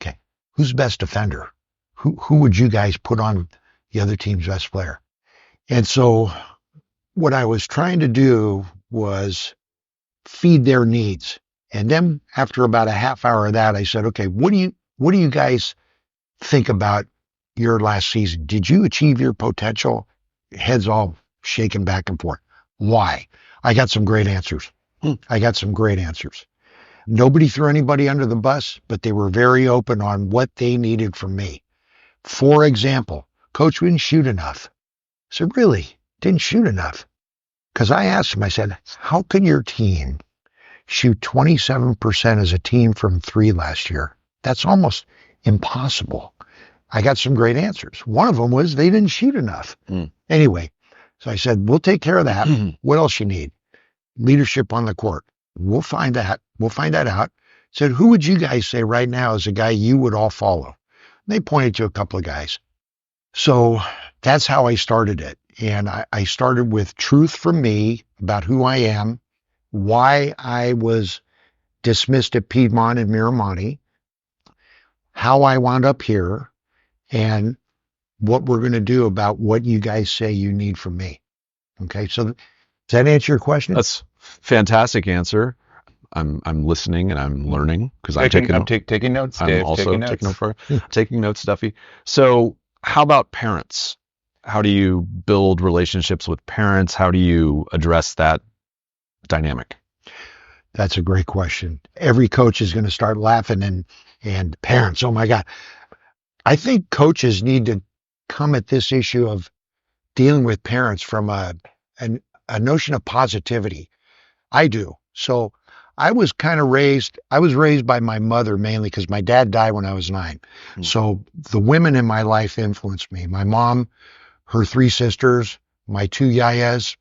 Okay. Who's the best defender? Who would you guys put on the other team's best player? And so what I was trying to do was feed their needs. And then after about a half hour of that, I said, okay, what do you guys think about your last season? Did you achieve your potential? Heads all shaking back and forth. Why? I got some great answers. Nobody threw anybody under the bus, but they were very open on what they needed from me. For example, Coach, we didn't shoot enough. I said, really? Didn't shoot enough? Because I asked him, I said, how can your team shoot 27% as a team from 3 last year? That's almost impossible. I got some great answers. One of them was they didn't shoot enough. Anyway, so I said, we'll take care of that. What else you need? Leadership on the court. We'll find that. We'll find that out. Said, who would you guys say right now is a guy you would all follow? They pointed to a couple of guys. So that's how I started it. And I started with truth from me about who I am, why I was dismissed at Piedmont and Miramonte, how I wound up here, and what we're going to do about what you guys say you need from me. Okay, so does that answer your question? That's fantastic answer. I'm listening and I'm learning because I'm taking notes. I'm Dave, also taking notes. taking notes, Duffy. So how about parents? How do you build relationships with parents? How do you address that dynamic? That's a great question. Every coach is going to start laughing and parents, oh my God. I think coaches need to come at this issue of dealing with parents from a notion of positivity. I do. So I was raised by my mother mainly because my dad died when I was 9. So the women in my life influenced me. My mom, her 3 sisters, my 2 yayas,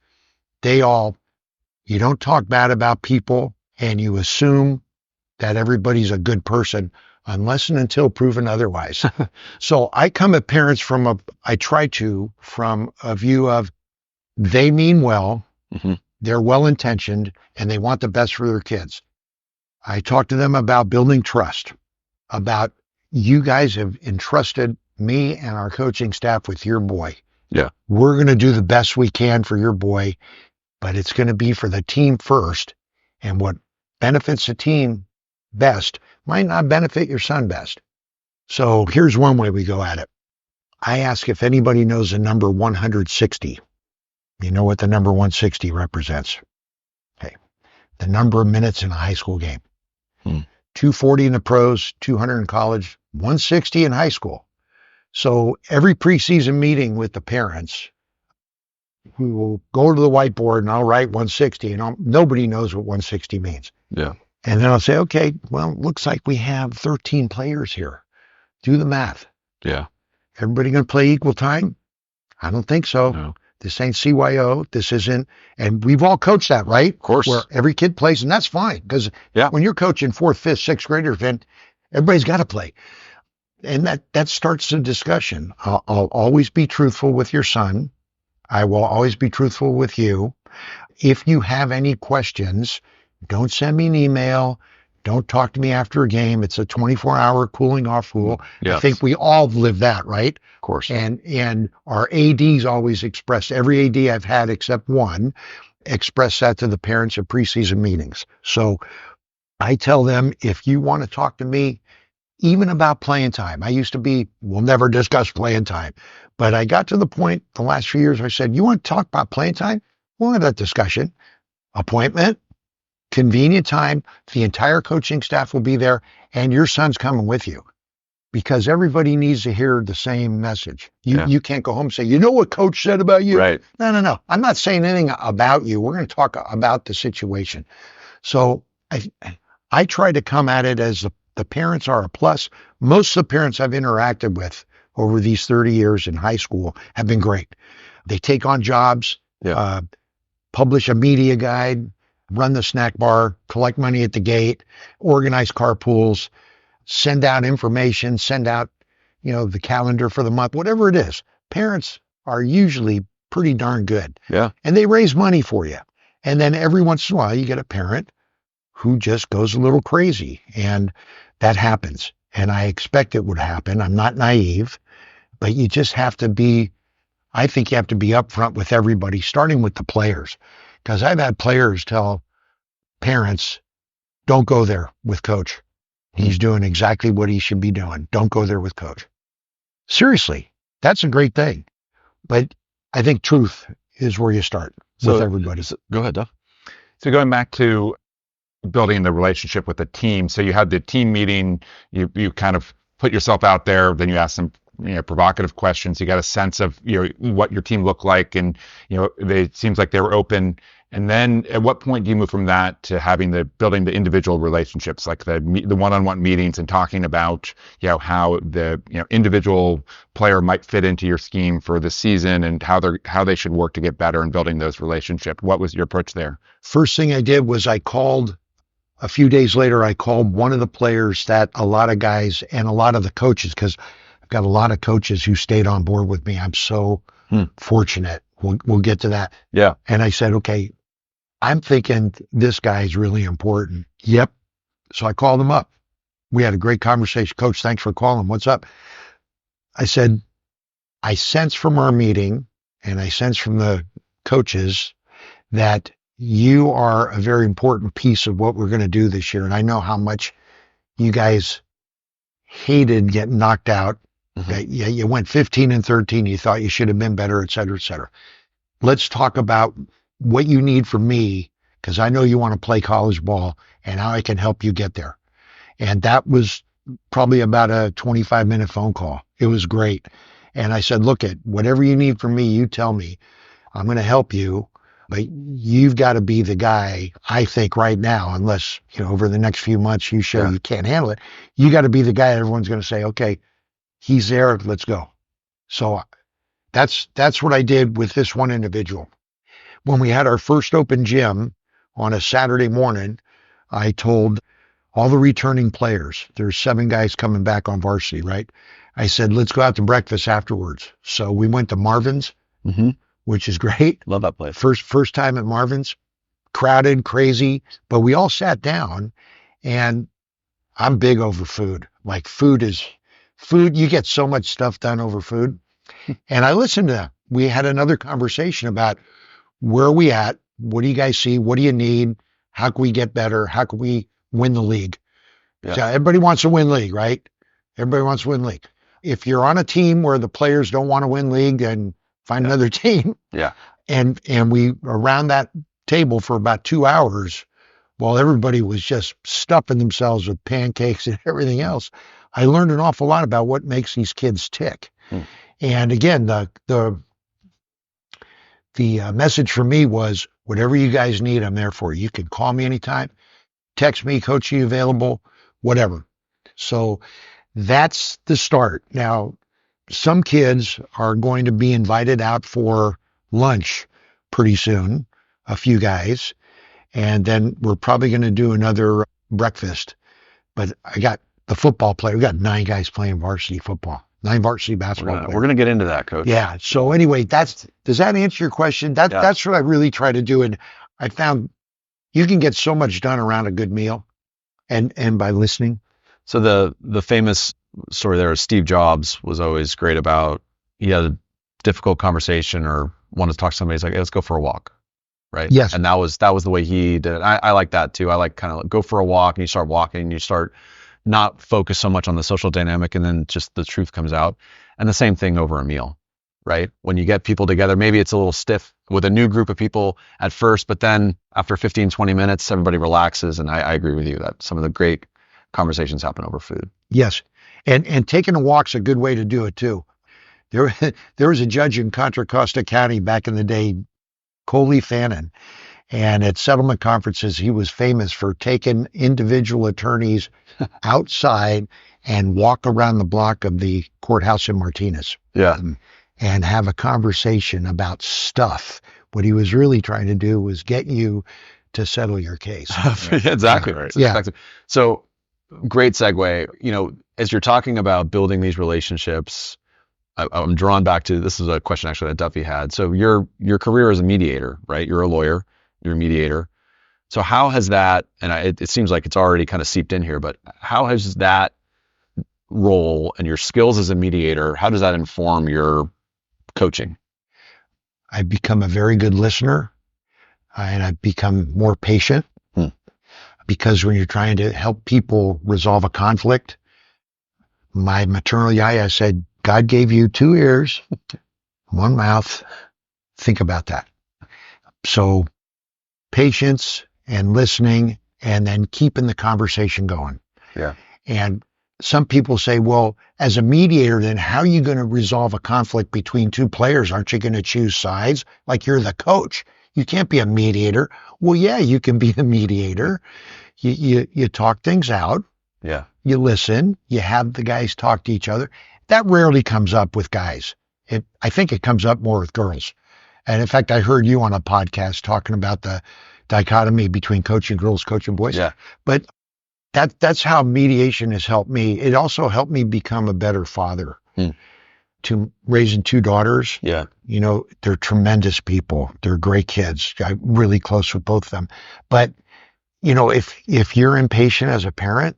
you don't talk bad about people and you assume that everybody's a good person unless and until proven otherwise. So I come at parents from a view of they mean well, they're well-intentioned, and they want the best for their kids. I talk to them about building trust, about you guys have entrusted me and our coaching staff with your boy. Yeah. We're going to do the best we can for your boy, but it's going to be for the team first. And what benefits the team best might not benefit your son best. So here's one way we go at it. I ask if anybody knows the number 160. You know what the number 160 represents? Okay. The number of minutes in a high school game. 240 in the pros, 200 in college, 160 in high school. So every preseason meeting with the parents, we will go to the whiteboard and I'll write 160 and nobody knows what 160 means. Yeah. And then I'll say, okay, well, looks like we have 13 players here. Do the math. Yeah. Everybody going to play equal time? I don't think so. No. This ain't CYO. This isn't. And we've all coached that, right? Of course. Where every kid plays, and that's fine. Because when you're coaching 4th, 5th, 6th graders, then everybody's got to play. And that starts the discussion. I'll always be truthful with your son. I will always be truthful with you. If you have any questions, don't send me an email. Don't talk to me after a game. It's a 24-hour cooling off rule. Yes. I think we all live that, right? Of course. And our ADs always express, every AD I've had except one, express that to the parents at preseason meetings. So I tell them, if you want to talk to me, even about playing time. I used to be, we'll never discuss playing time. But I got to the point the last few years, I said, you want to talk about playing time? We'll have that discussion. Appointment, convenient time, the entire coaching staff will be there, and your son's coming with you. Because everybody needs to hear the same message. You can't go home and say, you know what coach said about you? Right. No. I'm not saying anything about you. We're going to talk about the situation. So I try to come at it as the parents are a plus. Most of the parents I've interacted with over these 30 years in high school have been great. They take on jobs, publish a media guide, run the snack bar, collect money at the gate, organize carpools, send out information, send out, the calendar for the month, whatever it is. Parents are usually pretty darn good. Yeah. And they raise money for you. And then every once in a while you get a parent who just goes a little crazy, and that happens. And I expect it would happen. I'm not naive, but you just have to be I think you have to be upfront with everybody, starting with the players, because I've had players tell parents, don't go there with coach. He's doing exactly what he should be doing. Don't go there with coach. Seriously, that's a great thing. But I think truth is where you start with everybody. Go ahead, Duff. So going back to building the relationship with the team. So you had the team meeting, you kind of put yourself out there, then you asked some provocative questions. You got a sense of what your team looked like, and it seems like they were open. And then at what point do you move from that to building the individual relationships, like the one-on-one meetings and talking about how the individual player might fit into your scheme for the season and how they should work to get better and building those relationships? What was your approach there? First thing I did was a few days later, I called one of the players that a lot of guys and a lot of the coaches, because I've got a lot of coaches who stayed on board with me. I'm so fortunate. We'll get to that. Yeah. And I said, okay, I'm thinking this guy is really important. Yep. So I called him up. We had a great conversation. Coach, thanks for calling. What's up? I said, I sense from our meeting and I sense from the coaches that you are a very important piece of what we're going to do this year. And I know how much you guys hated getting knocked out. That you went 15-13. You thought you should have been better, et cetera, et cetera. Let's talk about what you need from me, because I know you want to play college ball and how I can help you get there. And that was probably about a 25-minute phone call. It was great. And I said, look, whatever you need from me, you tell me. I'm going to help you. But you've got to be the guy, I think, right now, unless, over the next few months you show you can't handle it. You got to be the guy everyone's going to say, okay, he's there, let's go. So that's what I did with this one individual. When we had our first open gym on a Saturday morning, I told all the returning players, there's 7 guys coming back on varsity, right? I said, let's go out to breakfast afterwards. So we went to Marvin's. Which is great. Love that place. First time at Marvin's, crowded, crazy, but we all sat down, and I'm big over food. Like food, you get so much stuff done over food. And I listened to them. We had another conversation about where are we at? What do you guys see? What do you need? How can we get better? How can we win the league? Yeah. So everybody wants to win league, right? Everybody wants to win league. If you're on a team where the players don't want to win league, then find another team. Yeah. And we around that table for about 2 hours while everybody was just stuffing themselves with pancakes and everything else. I learned an awful lot about what makes these kids tick. And again, the message for me was, whatever you guys need, I'm there for you. You can call me anytime, text me, Coach, you available, whatever. So that's the start. Now, some kids are going to be invited out for lunch pretty soon, a few guys, and then we're probably going to do another breakfast. But I got the football player. We got 9 guys playing varsity football, 9 varsity basketball players. We're going to get into that, Coach. Yeah. So anyway, does that answer your question? That's what I really try to do. And I found you can get so much done around a good meal and by listening. So the famous story there is Steve Jobs was always great about, he had a difficult conversation or wanted to talk to somebody. He's like, hey, let's go for a walk. Right. Yes. And that was the way he did it. I like that too. I like kind of go for a walk and you start walking and you start not focus so much on the social dynamic and then just the truth comes out. And the same thing over a meal, right? When you get people together, maybe it's a little stiff with a new group of people at first, but then after 15, 20 minutes, everybody relaxes. And I agree with you that some of the great conversations happen over food. Yes. And taking a walk's a good way to do it too. There was a judge in Contra Costa County back in the day, Coley Fannin, and at settlement conferences, he was famous for taking individual attorneys outside and walk around the block of the courthouse in Martinez. Yeah. And have a conversation about stuff. What he was really trying to do was get you to settle your case. Exactly right. Yeah. So great segue. As you're talking about building these relationships, I'm drawn back to, this is a question actually that Duffy had. So your career as a mediator, right? You're a lawyer, you're a mediator. So how has that, and it seems like it's already kind of seeped in here, but how has that role and your skills as a mediator, how does that inform your coaching? I've become a very good listener, and I've become more patient because when you're trying to help people resolve a conflict, my maternal yaya said, God gave you 2 ears, 1 mouth. Think about that. So patience and listening and then keeping the conversation going. Yeah. And some people say, well, as a mediator, then how are you going to resolve a conflict between 2 players? Aren't you going to choose sides? Like you're the coach. You can't be a mediator. Well, yeah, you can be the mediator. You talk things out. Yeah. You listen. You have the guys talk to each other. That rarely comes up with guys. I think it comes up more with girls. And in fact, I heard you on a podcast talking about the dichotomy between coaching girls, coaching boys. Yeah. But that's how mediation has helped me. It also helped me become a better father. To raising 2 daughters. Yeah. You know, they're tremendous people. They're great kids. I'm really close with both of them. But, you know, if you're impatient as a parent,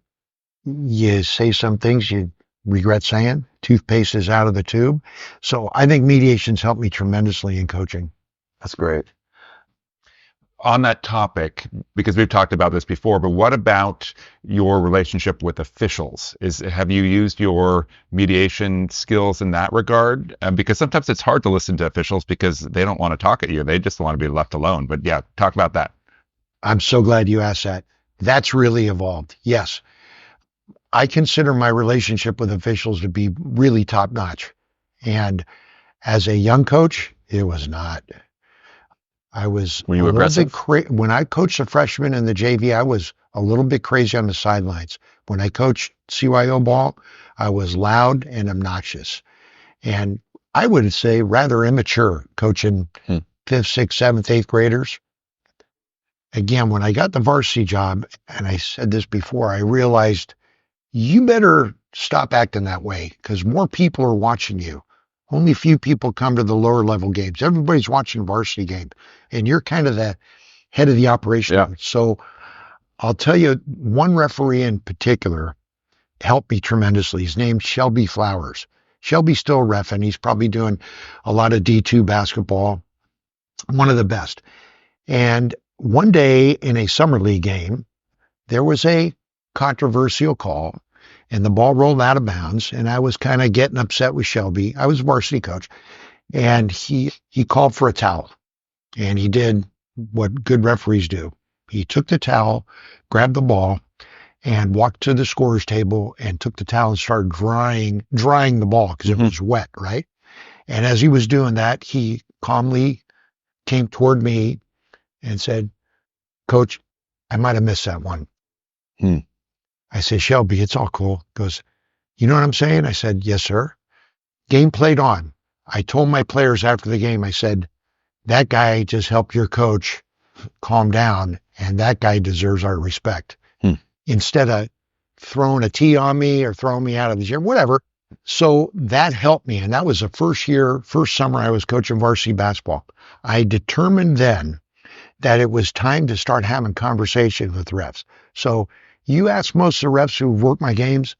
you say some things you regret saying. Toothpaste is out of the tube. So I think mediation's helped me tremendously in coaching. That's great. On that topic, because we've talked about this before, but what about your relationship with officials? Have you used your mediation skills in that regard? Because sometimes it's hard to listen to officials because they don't want to talk at you. They just want to be left alone. But yeah, talk about that. I'm so glad you asked that. That's really evolved. Yes. I consider my relationship with officials to be really top notch. And as a young coach, it was not. I was Were you aggressive? When I coached the freshmen in the JV, I was a little bit crazy on the sidelines. When I coached CYO ball, I was loud and obnoxious. And I would say rather immature coaching 5th, 6th, 7th, 8th graders. Again, when I got the varsity job, and I said this before, I realized you better stop acting that way because more people are watching you. Only few people come to the lower level games. Everybody's watching varsity game, and you're kind of the head of the operation. Yeah. So I'll tell you, one referee in particular helped me tremendously. His name's Shelby Flowers. Shelby's still reffing. He's probably doing a lot of D2 basketball. One of the best. And one day in a summer league game, there was a controversial call. And the ball rolled out of bounds, and I was kind of getting upset with Shelby. I was a varsity coach, and he called for a towel, and he did what good referees do. He took the towel, grabbed the ball, and walked to the scorer's table and took the towel and started drying the ball because it was wet, right? And as he was doing that, he calmly came toward me and said, Coach, I might have missed that one. I said, Shelby, it's all cool. He goes, you know what I'm saying? I said, yes, sir. Game played on. I told my players after the game, I said, that guy just helped your coach calm down, and that guy deserves our respect. Instead of throwing a tee on me or throwing me out of the gym, whatever. So that helped me. And that was the first summer I was coaching varsity basketball. I determined then that it was time to start having conversations with refs. So you ask most of the refs who work my games,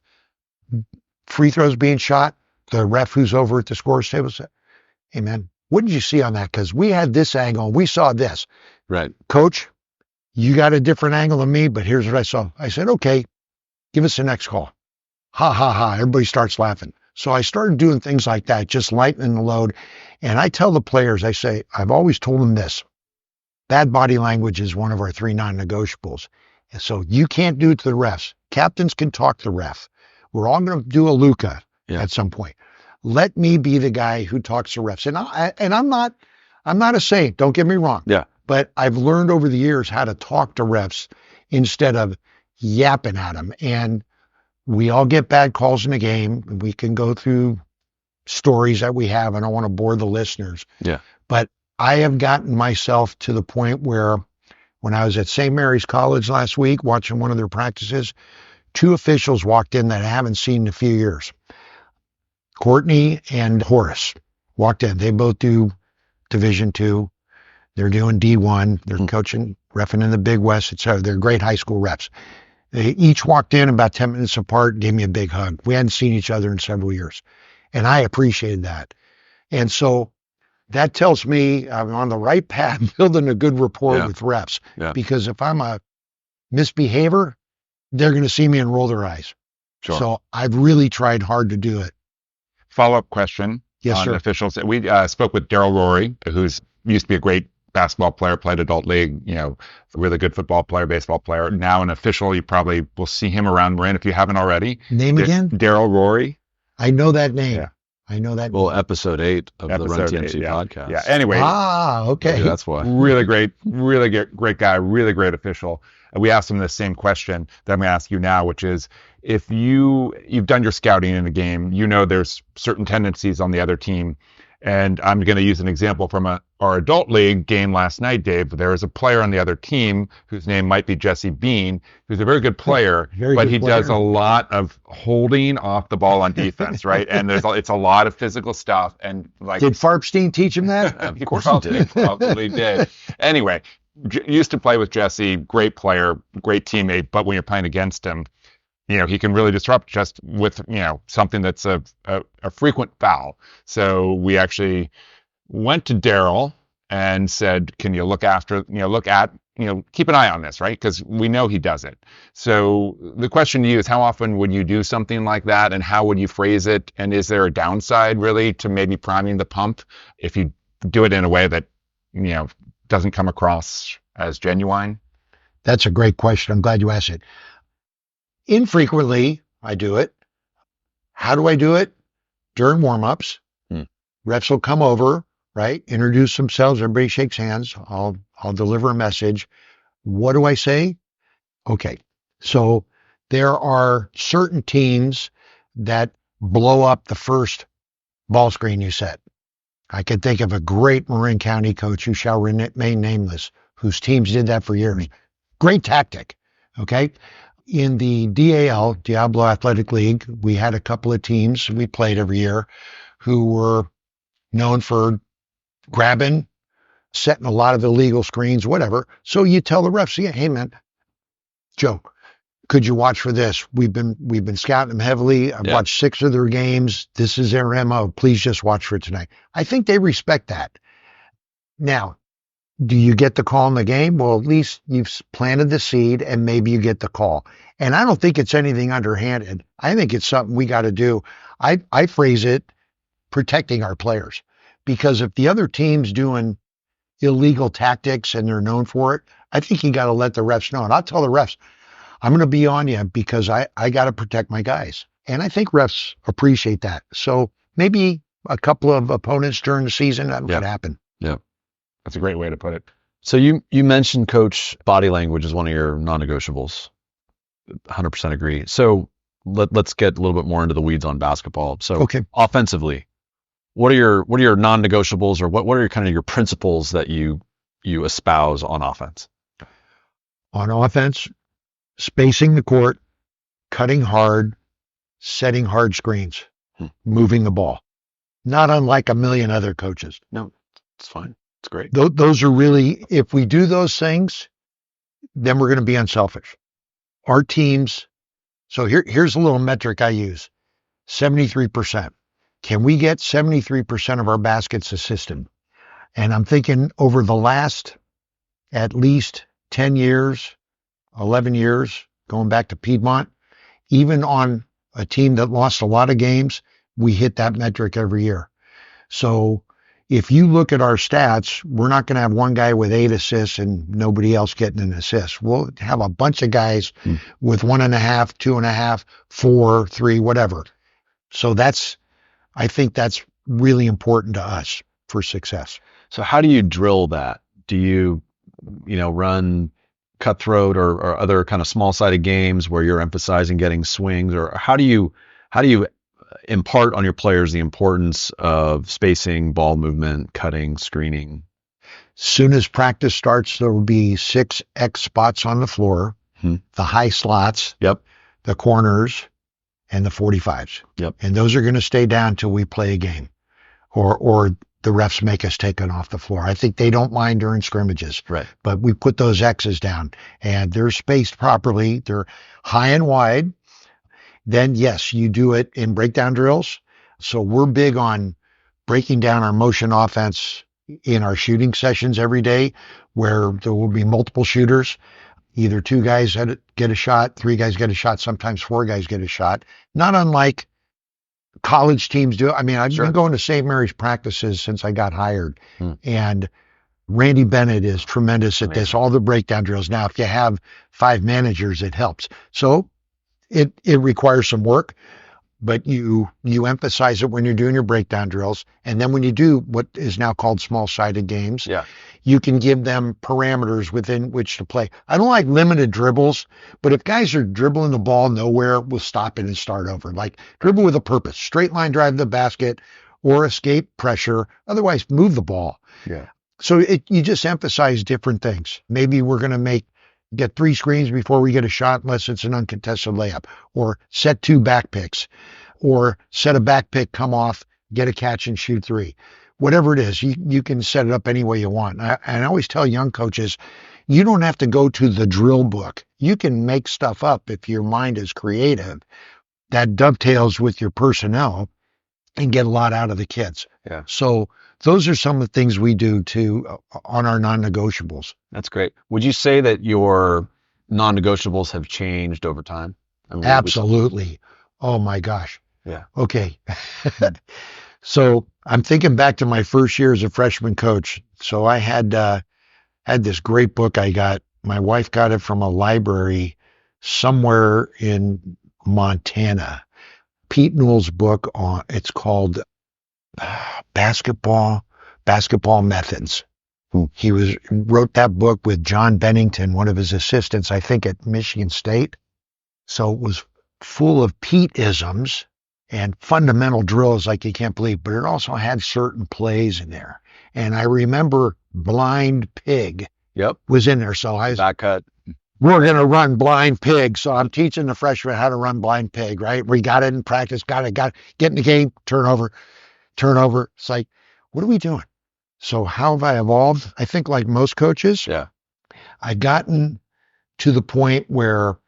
free throws being shot, the ref who's over at the scorer's table said, hey, man, what did you see on that? Because we had this angle, we saw this. Right. Coach, you got a different angle than me, but here's what I saw. I said, okay, give us the next call. Ha, ha, ha. Everybody starts laughing. So I started doing things like that, just lightening the load. And I tell the players, I say, I've always told them this. Bad body language is one of our 3 non-negotiables. And so you can't do it to the refs. Captains can talk to the ref. We're all going to do a Luca at some point. Let me be the guy who talks to refs. And I'm not a saint. Don't get me wrong. Yeah. But I've learned over the years how to talk to refs instead of yapping at them. And we all get bad calls in the game. We can go through stories that we have. I don't want to bore the listeners. Yeah. But I have gotten myself to the point where when I was at St. Mary's College last week watching one of their practices, 2 officials walked in that I haven't seen in a few years. Courtney and Horace walked in. They both do Division II. They're doing D1. They're coaching, reffing in the Big West, etc. They're great high school reps. They each walked in about 10 minutes apart and gave me a big hug. We hadn't seen each other in several years. And I appreciated that. And so that tells me I'm on the right path, building a good rapport with refs. Yeah. Because if I'm a misbehavior, they're going to see me and roll their eyes. Sure. So I've really tried hard to do it. Follow-up question Yes, on sir. officials. We spoke with Daryl Rory, who's used to be a great basketball player, played adult league, a really good football player, baseball player. Now an official. You probably will see him around Marin if you haven't already. Name again? Daryl Rory. I know that name. Yeah. I know that. Well, episode 8 of the Run Episode TMC 8, podcast. Yeah. Anyway. Okay. Maybe that's why. Really great guy, really great official. And we asked him the same question that I'm going to ask you now, which is, if you've done your scouting in a game, there's certain tendencies on the other team. And I'm going to use an example from our adult league game last night, Dave. There is a player on the other team whose name might be Jesse Bean, who's a very good player, but he does a lot of holding off the ball on defense, right? And it's a lot of physical stuff. And did Farbstein teach him that? Of course he did. Probably did. Anyway, used to play with Jesse, great player, great teammate, but when you're playing against him, he can really disrupt just with, something that's a frequent foul. So we actually went to Daryl and said, can you keep an eye on this, right? Because we know he does it. So the question to you is, how often would you do something like that, and how would you phrase it? And is there a downside really to maybe priming the pump if you do it in a way that, doesn't come across as genuine? That's a great question. I'm glad you asked it. Infrequently, I do it. How do I do it? During warm-ups. Refs will come over, right? Introduce themselves. Everybody shakes hands. I'll deliver a message. What do I say? Okay. So there are certain teams that blow up the first ball screen you set. I can think of a great Marin County coach who shall remain nameless, whose teams did that for years. Great tactic. Okay. In the DAL, Diablo Athletic League, we had a couple of teams we played every year who were known for grabbing, setting a lot of illegal screens, whatever. So you tell the refs, hey man, Joe, could you watch for this? We've been scouting them heavily. I've watched 6 of their games. This is their MO. Please just watch for it tonight. I think they respect that. Now, do you get the call in the game? Well, at least you've planted the seed and maybe you get the call. And I don't think it's anything underhanded. I think it's something we got to do. I phrase it protecting our players, because if the other team's doing illegal tactics and they're known for it, I think you got to let the refs know. And I'll tell the refs, I'm going to be on you because I got to protect my guys. And I think refs appreciate that. So maybe a couple of opponents during the season, that would happen. Yeah. That's a great way to put it. So you mentioned, Coach, body language is one of your non-negotiables. 100% agree. So let's get a little bit more into the weeds on basketball. So offensively, what are your non-negotiables, or what are kind of your principles that you espouse on offense? On offense, spacing the court, cutting hard, setting hard screens, moving the ball. Not unlike a million other coaches. No, it's fine. It's great. Those are really, if we do those things, then we're going to be unselfish. Our teams, so here's a little metric I use, 73%. Can we get 73% of our baskets assisted? And I'm thinking over the last at least 10 years, 11 years, going back to Piedmont, even on a team that lost a lot of games, we hit that metric every year. So if you look at our stats, we're not going to have one guy with 8 assists and nobody else getting an assist. We'll have a bunch of guys with 1.5, 2.5, 4, 3, whatever. So I think that's really important to us for success. So how do you drill that? Do you run cutthroat or other kind of small-sided games where you're emphasizing getting swings, or how do you impart on your players the importance of spacing, ball movement, cutting, screening? Soon as practice starts, there will be 6 X spots on the floor, the high slots, the corners, and the 45s. And those are going to stay down till we play a game, or the refs make us take it off the floor. I think they don't mind during scrimmages, but we put those X's down and they're spaced properly. They're high and wide. Then yes, you do it in breakdown drills. So we're big on breaking down our motion offense in our shooting sessions every day, where there will be multiple shooters. Either 2 guys get a shot, 3 guys get a shot, sometimes 4 guys get a shot. Not unlike college teams do. I mean, I've been going to St. Mary's practices since I got hired. And Randy Bennett is tremendous at this, all the breakdown drills. Now, if you have 5 managers, it helps. So it requires some work, but you emphasize it when you're doing your breakdown drills. And then when you do what is now called small-sided games, you can give them parameters within which to play. I don't like limited dribbles, but if guys are dribbling the ball nowhere, we'll stop it and start over. Like dribble with a purpose, straight line drive to the basket or escape pressure. Otherwise, move the ball. So you just emphasize different things. Maybe we're going to get 3 screens before we get a shot unless it's an uncontested layup, or set 2 back picks, or set a back pick, come off, get a catch and shoot 3. Whatever it is, you can set it up any way you want. And I always tell young coaches, you don't have to go to the drill book. You can make stuff up if your mind is creative that dovetails with your personnel and get a lot out of the kids. So those are some of the things we do on our non-negotiables. That's great. Would you say that your non-negotiables have changed over time? I mean, Absolutely. Oh my gosh. Yeah. Okay. So I'm thinking back to my first year as a freshman coach. So I had this great book I got. My wife got it from a library somewhere in Montana. Pete Newell's book it's called Basketball Methods. He wrote that book with John Bennington, one of his assistants, I think at Michigan State. So it was full of Pete-isms and fundamental drills like you can't believe, but it also had certain plays in there. And I remember blind pig was in there. So back cut. We're going to run blind pig. So I'm teaching the freshmen how to run blind pig, right? We got it in practice, got it, get in the game, turnover. It's like, what are we doing? So how have I evolved? I think like most coaches, I've gotten to the point where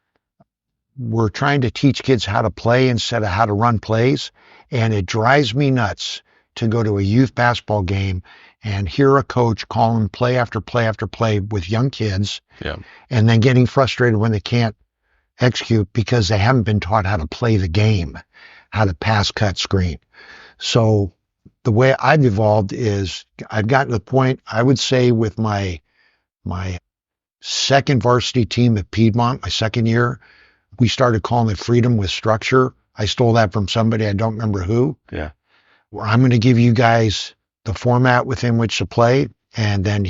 we're trying to teach kids how to play instead of how to run plays. And it drives me nuts to go to a youth basketball game and hear a coach calling play after play after play with young kids, and then getting frustrated when they can't execute because they haven't been taught how to play the game, how to pass, cut, screen. So the way I've evolved is I've gotten to the point, I would say, with my second varsity team at Piedmont, my second year, we started calling it freedom with structure. I stole that from somebody, I don't remember who. Where I'm going to give you guys the format within which to play, and then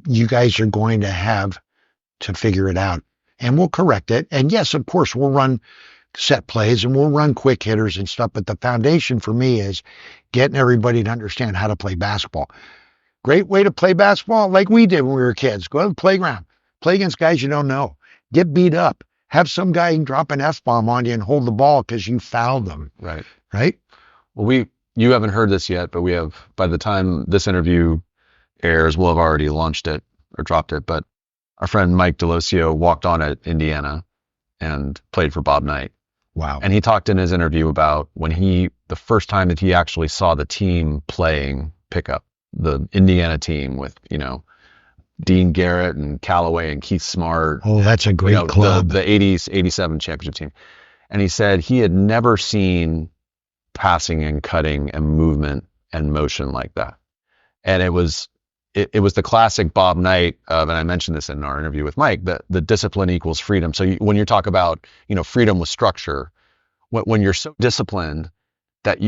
you guys are going to have to figure it out. And we'll correct it. And yes, of course, we'll run set plays and we'll run quick hitters and stuff. But the foundation for me is getting everybody to understand how to play basketball. Great way to play basketball, like we did when we were kids. Go to the playground. Play against guys you don't know. Get beat up. Have some guy drop an F-bomb on you and hold the ball because you fouled them. Right? Well, you haven't heard this yet, but we have, by the time this interview airs, we'll have already launched it or dropped it. But our friend Mike Delosio walked on at Indiana and played for Bob Knight. Wow. And he talked in his interview about the first time that he actually saw the team playing pickup, the Indiana team with, Dean Garrett and Callaway and Keith Smart. Oh, that's a great club. The 80s, 87 championship team. And he said he had never seen passing and cutting and movement and motion like that. And it was the classic Bob Knight and I mentioned this in our interview with Mike, that the discipline equals freedom. So when you talk about, freedom with structure, when you're so disciplined that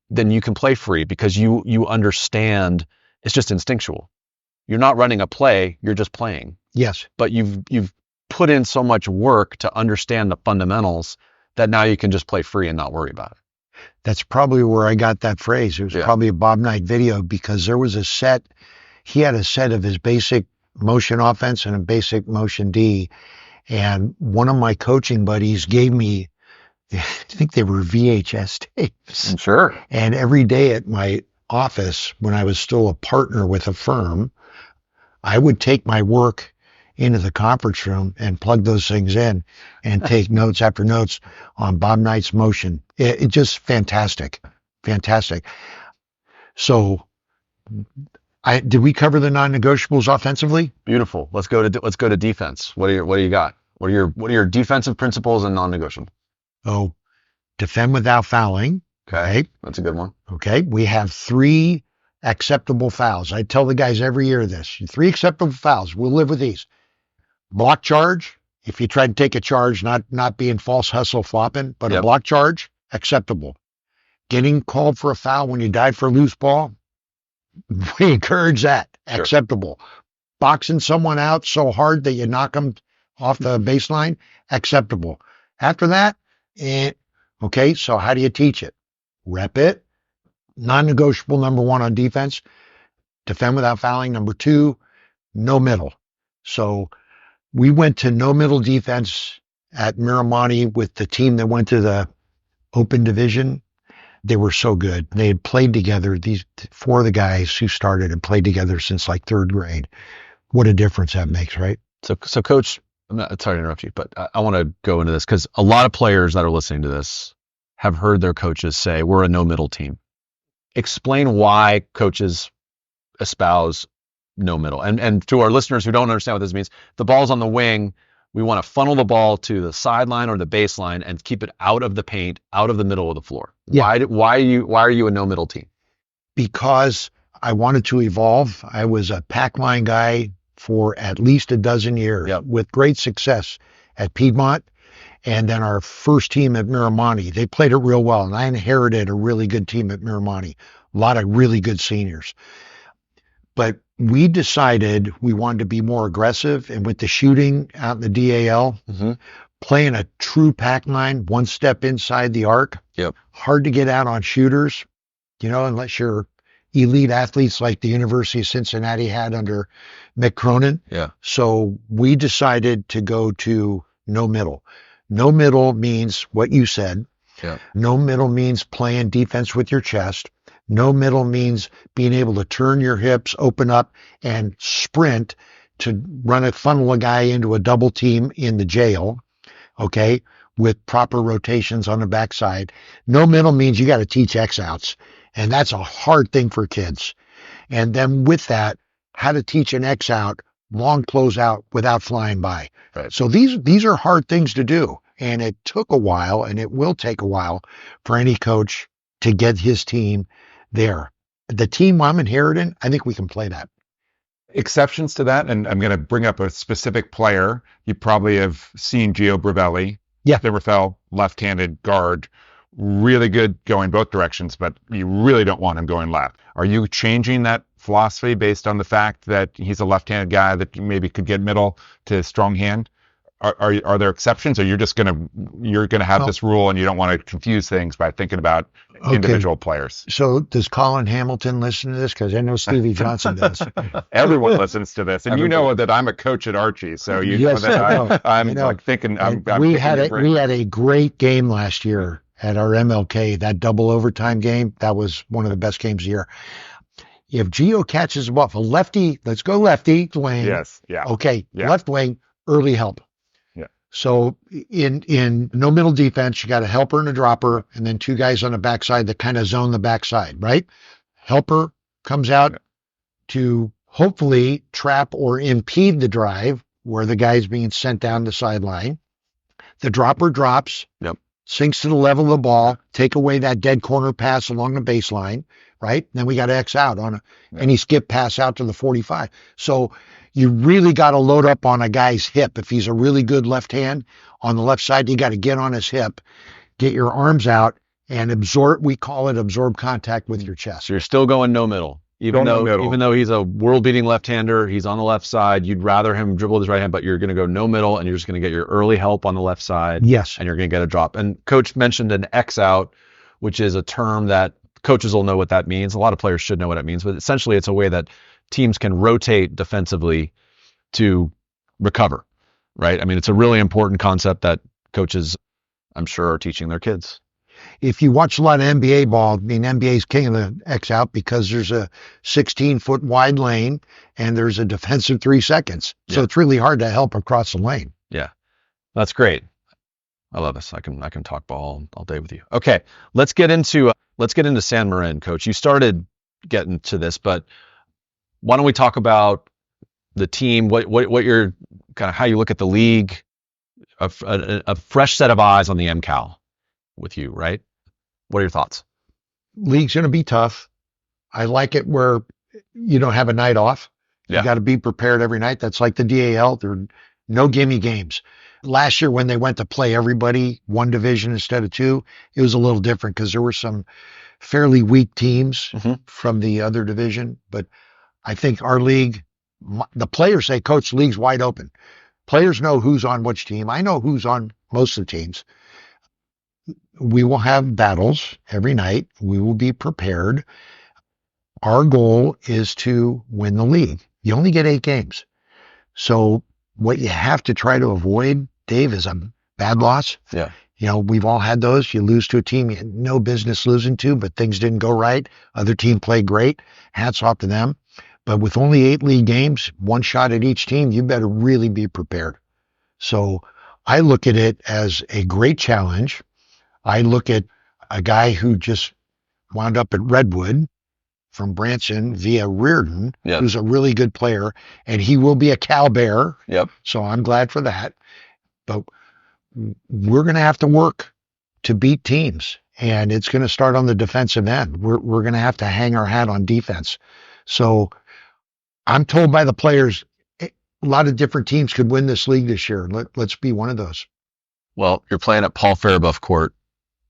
then you can play free because you understand it's just instinctual. You're not running a play, you're just playing. Yes. But you've put in so much work to understand the fundamentals that now you can just play free and not worry about it. That's probably where I got that phrase. It was probably a Bob Knight video, because there was he had a set of his basic motion offense and a basic motion D. And one of my coaching buddies gave me, I think they were VHS tapes. Sure. And every day at my office, when I was still a partner with a firm, I would take my work into the conference room and plug those things in and take notes after notes on Bob Knight's motion. It just fantastic. So did we cover the non-negotiables offensively? Beautiful. Let's go to defense. What do you got? What are your defensive principles and non-negotiable? Oh, defend without fouling. Okay. That's a good one. Okay. We have 3 acceptable fouls. I tell the guys every year this. 3 acceptable fouls. We'll live with these. Block charge. If you try to take a charge, not being false hustle flopping, but a block charge, acceptable. Getting called for a foul when you dive for a loose ball, we encourage that. Sure. Acceptable. Boxing someone out so hard that you knock them off the baseline, acceptable. After that, okay, so how do you teach it? Rep it. Non-negotiable number 1 on defense. Defend without fouling. Number 2, no middle. So we went to no middle defense at Miramani with the team that went to the open division. They were so good. They had played together. These 4 of the guys who started and played together since like 3rd grade. What a difference that makes, right? So Coach, I'm not sorry to interrupt you, but I want to go into this because a lot of players that are listening to this have heard their coaches say, we're a no middle team. Explain why coaches espouse no middle. And to our listeners who don't understand what this means, the ball's on the wing. We want to funnel the ball to the sideline or the baseline and keep it out of the paint, out of the middle of the floor. Yeah. Why are you a no middle team? Because I wanted to evolve. I was a pack line guy for at least a dozen years with great success at Piedmont. And then our first team at Miramani, they played it real well. And I inherited a really good team at Miramani, a lot of really good seniors. But we decided we wanted to be more aggressive. And with the shooting out in the DAL, playing a true pack line, 1 step inside the arc, hard to get out on shooters, unless you're elite athletes like the University of Cincinnati had under Mick Cronin. Yeah. So we decided to go to no middle. No middle means what you said. Yeah. No middle means playing defense with your chest. No middle means being able to turn your hips, open up, and sprint to funnel a guy into a double team in the jail, okay, with proper rotations on the backside. No middle means you got to teach X outs, and that's a hard thing for kids. And then with that, how to teach an X out, long closeout without flying by. Right. So these are hard things to do, and it took a while, and it will take a while for any coach to get his team there. The team I'm inheriting, I think we can play that. Exceptions to that, and I'm going to bring up a specific player. You probably have seen Gio Brivelli. Yeah. The Rafael left-handed guard. Really good going both directions, but you really don't want him going left. Are you changing that philosophy based on the fact that he's a left-handed guy that maybe could get middle to strong hand? Are there exceptions, or you're gonna have this rule and you don't want to confuse things by thinking about individual players? So does Colin Hamilton listen to this? Because I know Stevie Johnson does. Everyone listens to this, and everybody. You know that I'm a coach at Archie, so you know that I'm like thinking. We had a great game last year at our MLK, that double overtime game. That was one of the best games of the year. If Gio catches the ball, a lefty, let's go lefty wing. Yes, yeah. Okay, left wing, early help. So in no middle defense, you got a helper and a dropper, and then 2 guys on the backside that kind of zone the backside, right? Helper comes out to hopefully trap or impede the drive where the guy's being sent down the sideline. The dropper drops, sinks to the level of the ball, take away that dead corner pass along the baseline, right? Then we got to X out on any skip pass out to the 45. So you really got to load up on a guy's hip. If he's a really good left hand on the left side, you got to get on his hip, get your arms out, and absorb. We call it absorb contact with your chest. So you're still going no middle. Even though he's a world-beating left-hander, he's on the left side, you'd rather him dribble with his right hand, but you're going to go no middle, and you're just going to get your early help on the left side. Yes. And you're going to get a drop. And Coach mentioned an X out, which is a term that coaches will know what that means. A lot of players should know what it means, but essentially it's a way that teams can rotate defensively to recover, right? I mean, it's a really important concept that coaches, I'm sure, are teaching their kids. If you watch a lot of NBA ball, I mean, NBA's king of the X out because there's a 16-foot wide lane and there's a defensive 3 seconds. So it's really hard to help across the lane. Yeah, that's great. I love this. I can talk ball all day with you. Okay, let's get into San Marin, Coach. You started get into this, but why don't we talk about the team, what you're kind of how you look at the league, a fresh set of eyes on the MCal with you, right? What are your thoughts? League's going to be tough. I like it where you don't have a night off. Yeah. You got to be prepared every night. That's like the DAL. There are no gimme games. Last year when they went to play everybody one division instead of two, it was a little different because there were some fairly weak teams from the other division. But I think our league, the players say, Coach, the league's wide open. Players know who's on which team. I know who's on most of the teams. We will have battles every night. We will be prepared. Our goal is to win the league. You only get 8 games. So what you have to try to avoid, Dave, is a bad loss. Yeah. You know, we've all had those. You lose to a team you had no business losing to, but things didn't go right. Other team played great. Hats off to them. But with only 8 league games, one shot at each team, you better really be prepared. So I look at it as a great challenge. I look at a guy who just wound up at Redwood from Branson via Reardon, who's a really good player, and he will be a Cal Bear. Yep. So I'm glad for that. But we're going to have to work to beat teams, and it's going to start on the defensive end. We're going to have to hang our hat on defense. So I'm told by the players, a lot of different teams could win this league this year. Let's be one of those. Well, you're playing at Paul Faribault Court.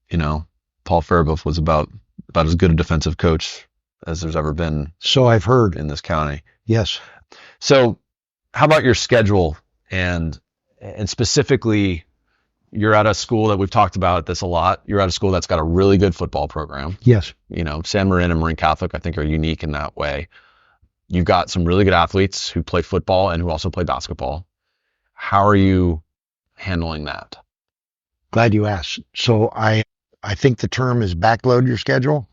You know, Paul Faribault was about as good a defensive coach as there's ever been. So I've heard in this county. Yes. So how about your schedule and specifically you're at a school that we've talked about this a lot. You're at a school that's got a really good football program. Yes. You know, San Marin and Marin Catholic, I think, are unique in that way. You've got some really good athletes who play football and who also play basketball. How are you handling that? Glad you asked. So I think the term is backload your schedule.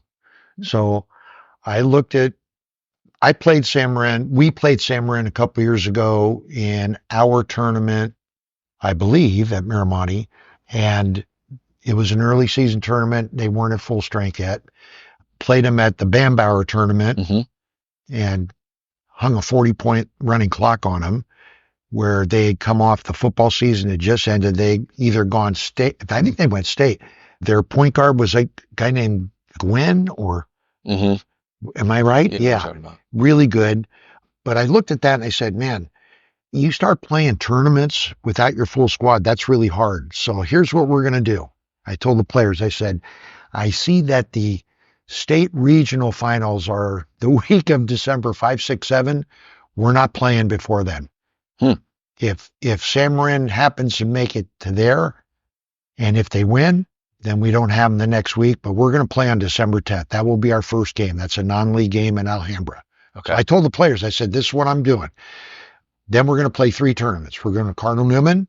So I played San Marin. We played San Marin a couple years ago in our tournament, I believe, at Miramonte. And it was an early season tournament. They weren't at full strength yet. Played them at the Bambauer tournament and hung a 40-point running clock on them, where they had come off the football season had just ended. They either gone state. I think they went state. Their point guard was a guy named Gwen, or am I right? Yeah. Really good. But I looked at that and I said, man, you start playing tournaments without your full squad, that's really hard. So here's what we're going to do. I told the players, I said, I see that the state regional finals are the week of December 5, 6, 7. We're not playing before then. If San Marin happens to make it to there, and if they win, then we don't have them the next week, but we're going to play on December 10th. That will be our first game. That's a non-league game in Alhambra. Okay. So I told the players, I said, this is what I'm doing. Then we're going to play 3 tournaments. We're going to Cardinal Newman.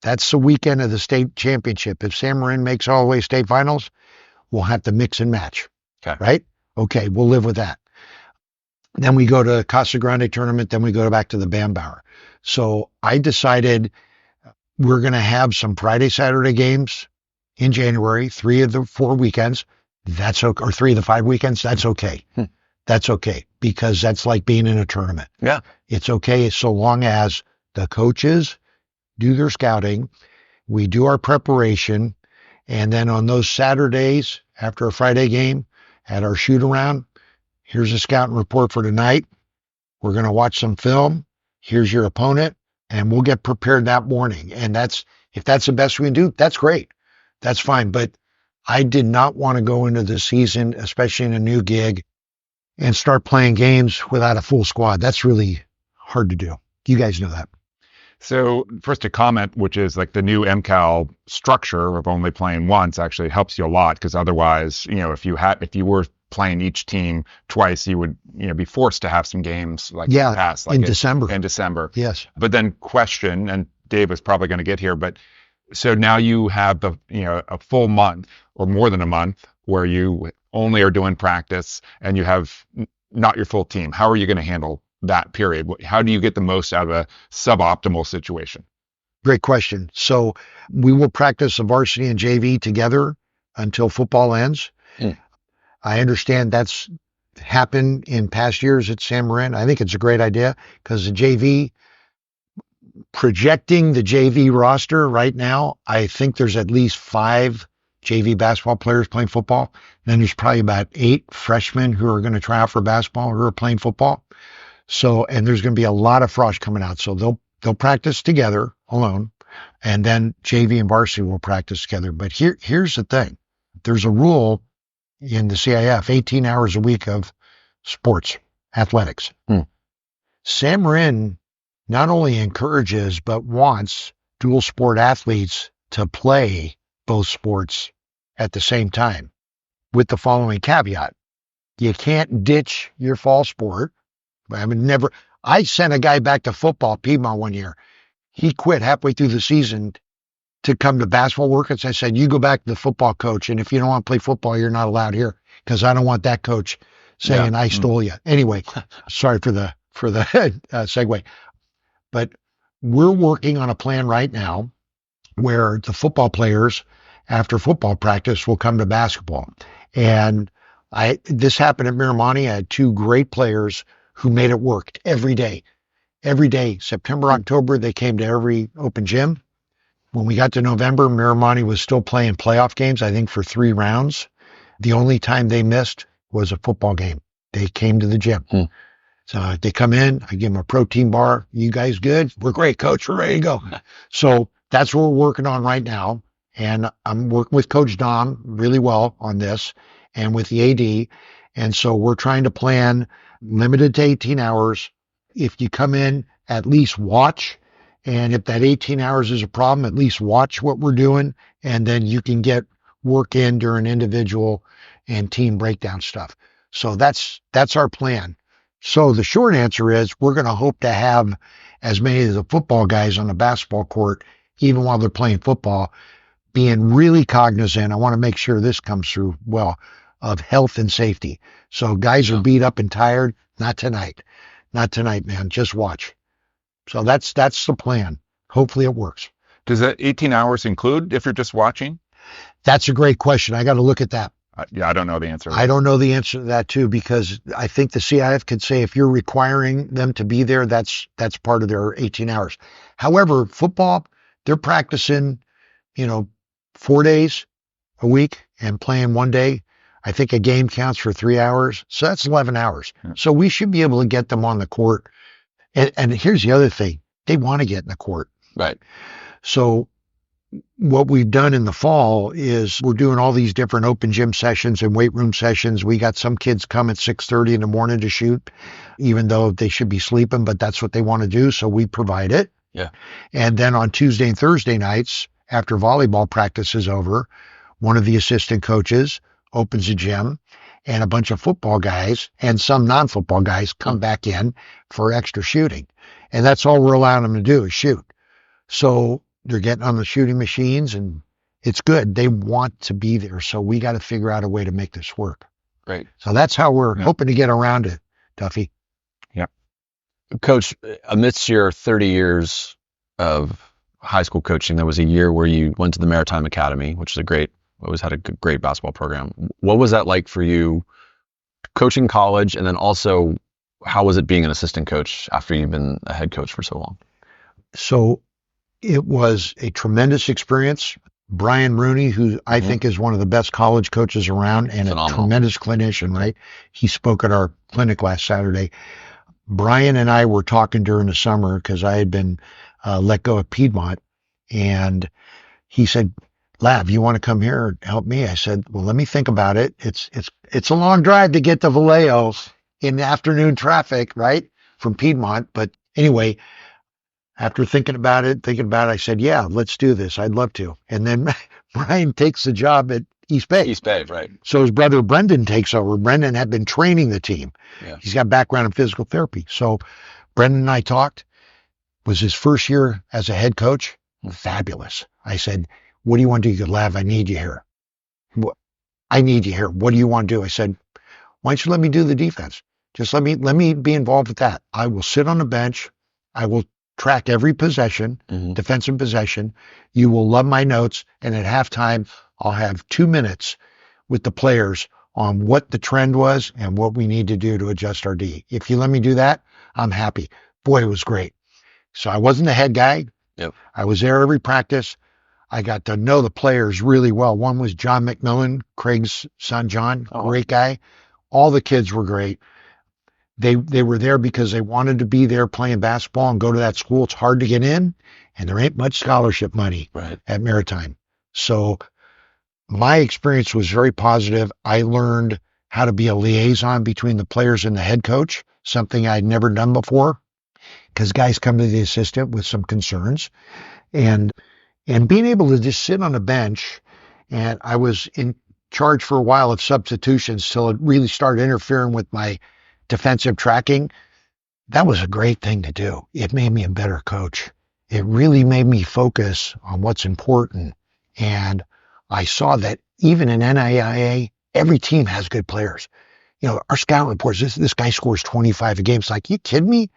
That's the weekend of the state championship. If San Marin makes all the way state finals, we'll have to mix and match. Okay. Right? Okay, we'll live with that. Then we go to Casa Grande tournament. Then we go back to the Bambauer. So I decided we're going to have some Friday, Saturday games in January, 3 of the 4 weekends. That's okay. Or 3 of the 5 weekends. That's okay. That's okay, because that's like being in a tournament. Yeah. It's okay so long as the coaches do their scouting, we do our preparation, and then on those Saturdays after a Friday game at our shoot around, here's a scouting report for tonight. We're going to watch some film. Here's your opponent, and we'll get prepared that morning. And if that's the best we can do, that's great. That's fine. But I did not want to go into the season, especially in a new gig, and start playing games without a full squad. That's really hard to do. You guys know that. So first a comment, which is like the new MCAL structure of only playing once actually helps you a lot, because otherwise, you know, if you were playing each team twice, you would, you know, be forced to have some games like in the past, like in December. In December. Yes. But then question, and Dave was probably going to get here, but so now you have a full month or more than a month where you only are doing practice and you have not your full team. How are you going to handle that period? How do you get the most out of a suboptimal situation? Great question. So we will practice the varsity and JV together until football ends. I understand that's happened in past years at San Marin. I think it's a great idea because the JV, projecting the JV roster right now, I think there's at least 5 JV basketball players playing football. Then there's probably about 8 freshmen who are going to try out for basketball who are playing football. So, and there's going to be a lot of frosh coming out. So they'll practice together alone, and then JV and varsity will practice together. But here's the thing. There's a rule in the CIF, 18 hours a week of sports, athletics. San Marin not only encourages, but wants dual sport athletes to play both sports at the same time with the following caveat. You can't ditch your fall sport. I sent a guy back to football, Piedmont, one year. He quit halfway through the season to come to basketball workouts. I said, you go back to the football coach, and if you don't want to play football, you're not allowed here, because I don't want that coach saying I stole you. Anyway, sorry for the segue. But we're working on a plan right now where the football players, after football practice, will come to basketball. And this happened at Miramani. I had 2 great players who made it work every day. Every day, September, October, they came to every open gym. When we got to November, Miramani was still playing playoff games, I think, for 3 rounds. The only time they missed was a football game. They came to the gym. So they come in, I give them a protein bar. You guys good? We're great, coach. We're ready to go. So that's what we're working on right now. And I'm working with Coach Dom really well on this, and with the AD. And so we're trying to plan limited to 18 hours. If you come in, at least watch. And if that 18 hours is a problem, at least watch what we're doing. And then you can get work in during individual and team breakdown stuff. So that's our plan. So the short answer is we're going to hope to have as many of the football guys on the basketball court, even while they're playing football, being really cognizant. I want to make sure this comes through well, of health and safety. So guys are beat up and tired. Not tonight. Not tonight, man. Just watch. So that's the plan. Hopefully it works. Does that 18 hours include if you're just watching? That's a great question. I got to look at that. I don't know the answer. I don't know the answer to that too, because I think the CIF could say if you're requiring them to be there, that's part of their 18 hours. However, football, they're practicing, 4 days a week and playing 1 day. I think a game counts for 3 hours. So that's 11 hours. So we should be able to get them on the court. And here's the other thing. They want to get in the court. Right. So what we've done in the fall is we're doing all these different open gym sessions and weight room sessions. We got some kids come at 6:30 in the morning to shoot, even though they should be sleeping, but that's what they want to do. So we provide it. Yeah. And then on Tuesday and Thursday nights, after volleyball practice is over, one of the assistant coaches opens a gym, and a bunch of football guys and some non-football guys come back in for extra shooting. And that's all we're allowing them to do is shoot. So they're getting on the shooting machines, and it's good. They want to be there. So we got to figure out a way to make this work. Great. So that's how we're hoping to get around it, Duffy. Yeah. Coach, amidst your 30 years of high school coaching, there was a year where you went to the Maritime Academy, which is always had a great basketball program. What was that like for you coaching college? And then also, how was it being an assistant coach after you've been a head coach for so long? So it was a tremendous experience. Brian Rooney, who I think is one of the best college coaches around and Phenomenal. a tremendous clinician, right? He spoke at our clinic last Saturday. Brian and I were talking during the summer because I had been let go at Piedmont, and he said, Lav, you want to come here and help me? I said, well, let me think about it. It's a long drive to get to Vallejo in the afternoon traffic, right? From Piedmont. But anyway, after thinking about it, I said, yeah, let's do this. I'd love to. And then Brian takes the job at East Bay. East Bay, right. So his brother Brendan takes over. Brendan had been training the team. Yeah. He's got background in physical therapy. So Brendan and I talked. It was his first year as a head coach. Fabulous. I said, what do you want to do? He goes, Lav, I need you here. I need you here. What do you want to do? I said, why don't you let me do the defense? Just let me be involved with that. I will sit on the bench. I will track every possession, defensive possession. You will love my notes. And at halftime, I'll have 2 minutes with the players on what the trend was and what we need to do to adjust our D. If you let me do that, I'm happy. Boy, it was great. So I wasn't the head guy. Yep. I was there every practice. I got to know the players really well. One was John McMillan, Craig's son, John, great guy. All the kids were great. They were there because they wanted to be there playing basketball and go to that school. It's hard to get in, and there ain't much scholarship money at Maritime. So my experience was very positive. I learned how to be a liaison between the players and the head coach, something I'd never done before, because guys come to the assistant with some concerns. And being able to just sit on a bench, and I was in charge for a while of substitutions till it really started interfering with my defensive tracking. That was a great thing to do. It made me a better coach. It really made me focus on what's important. And I saw that even in NAIA, every team has good players. You know, our scout reports, this guy scores 25 a game. It's like, you kidding me?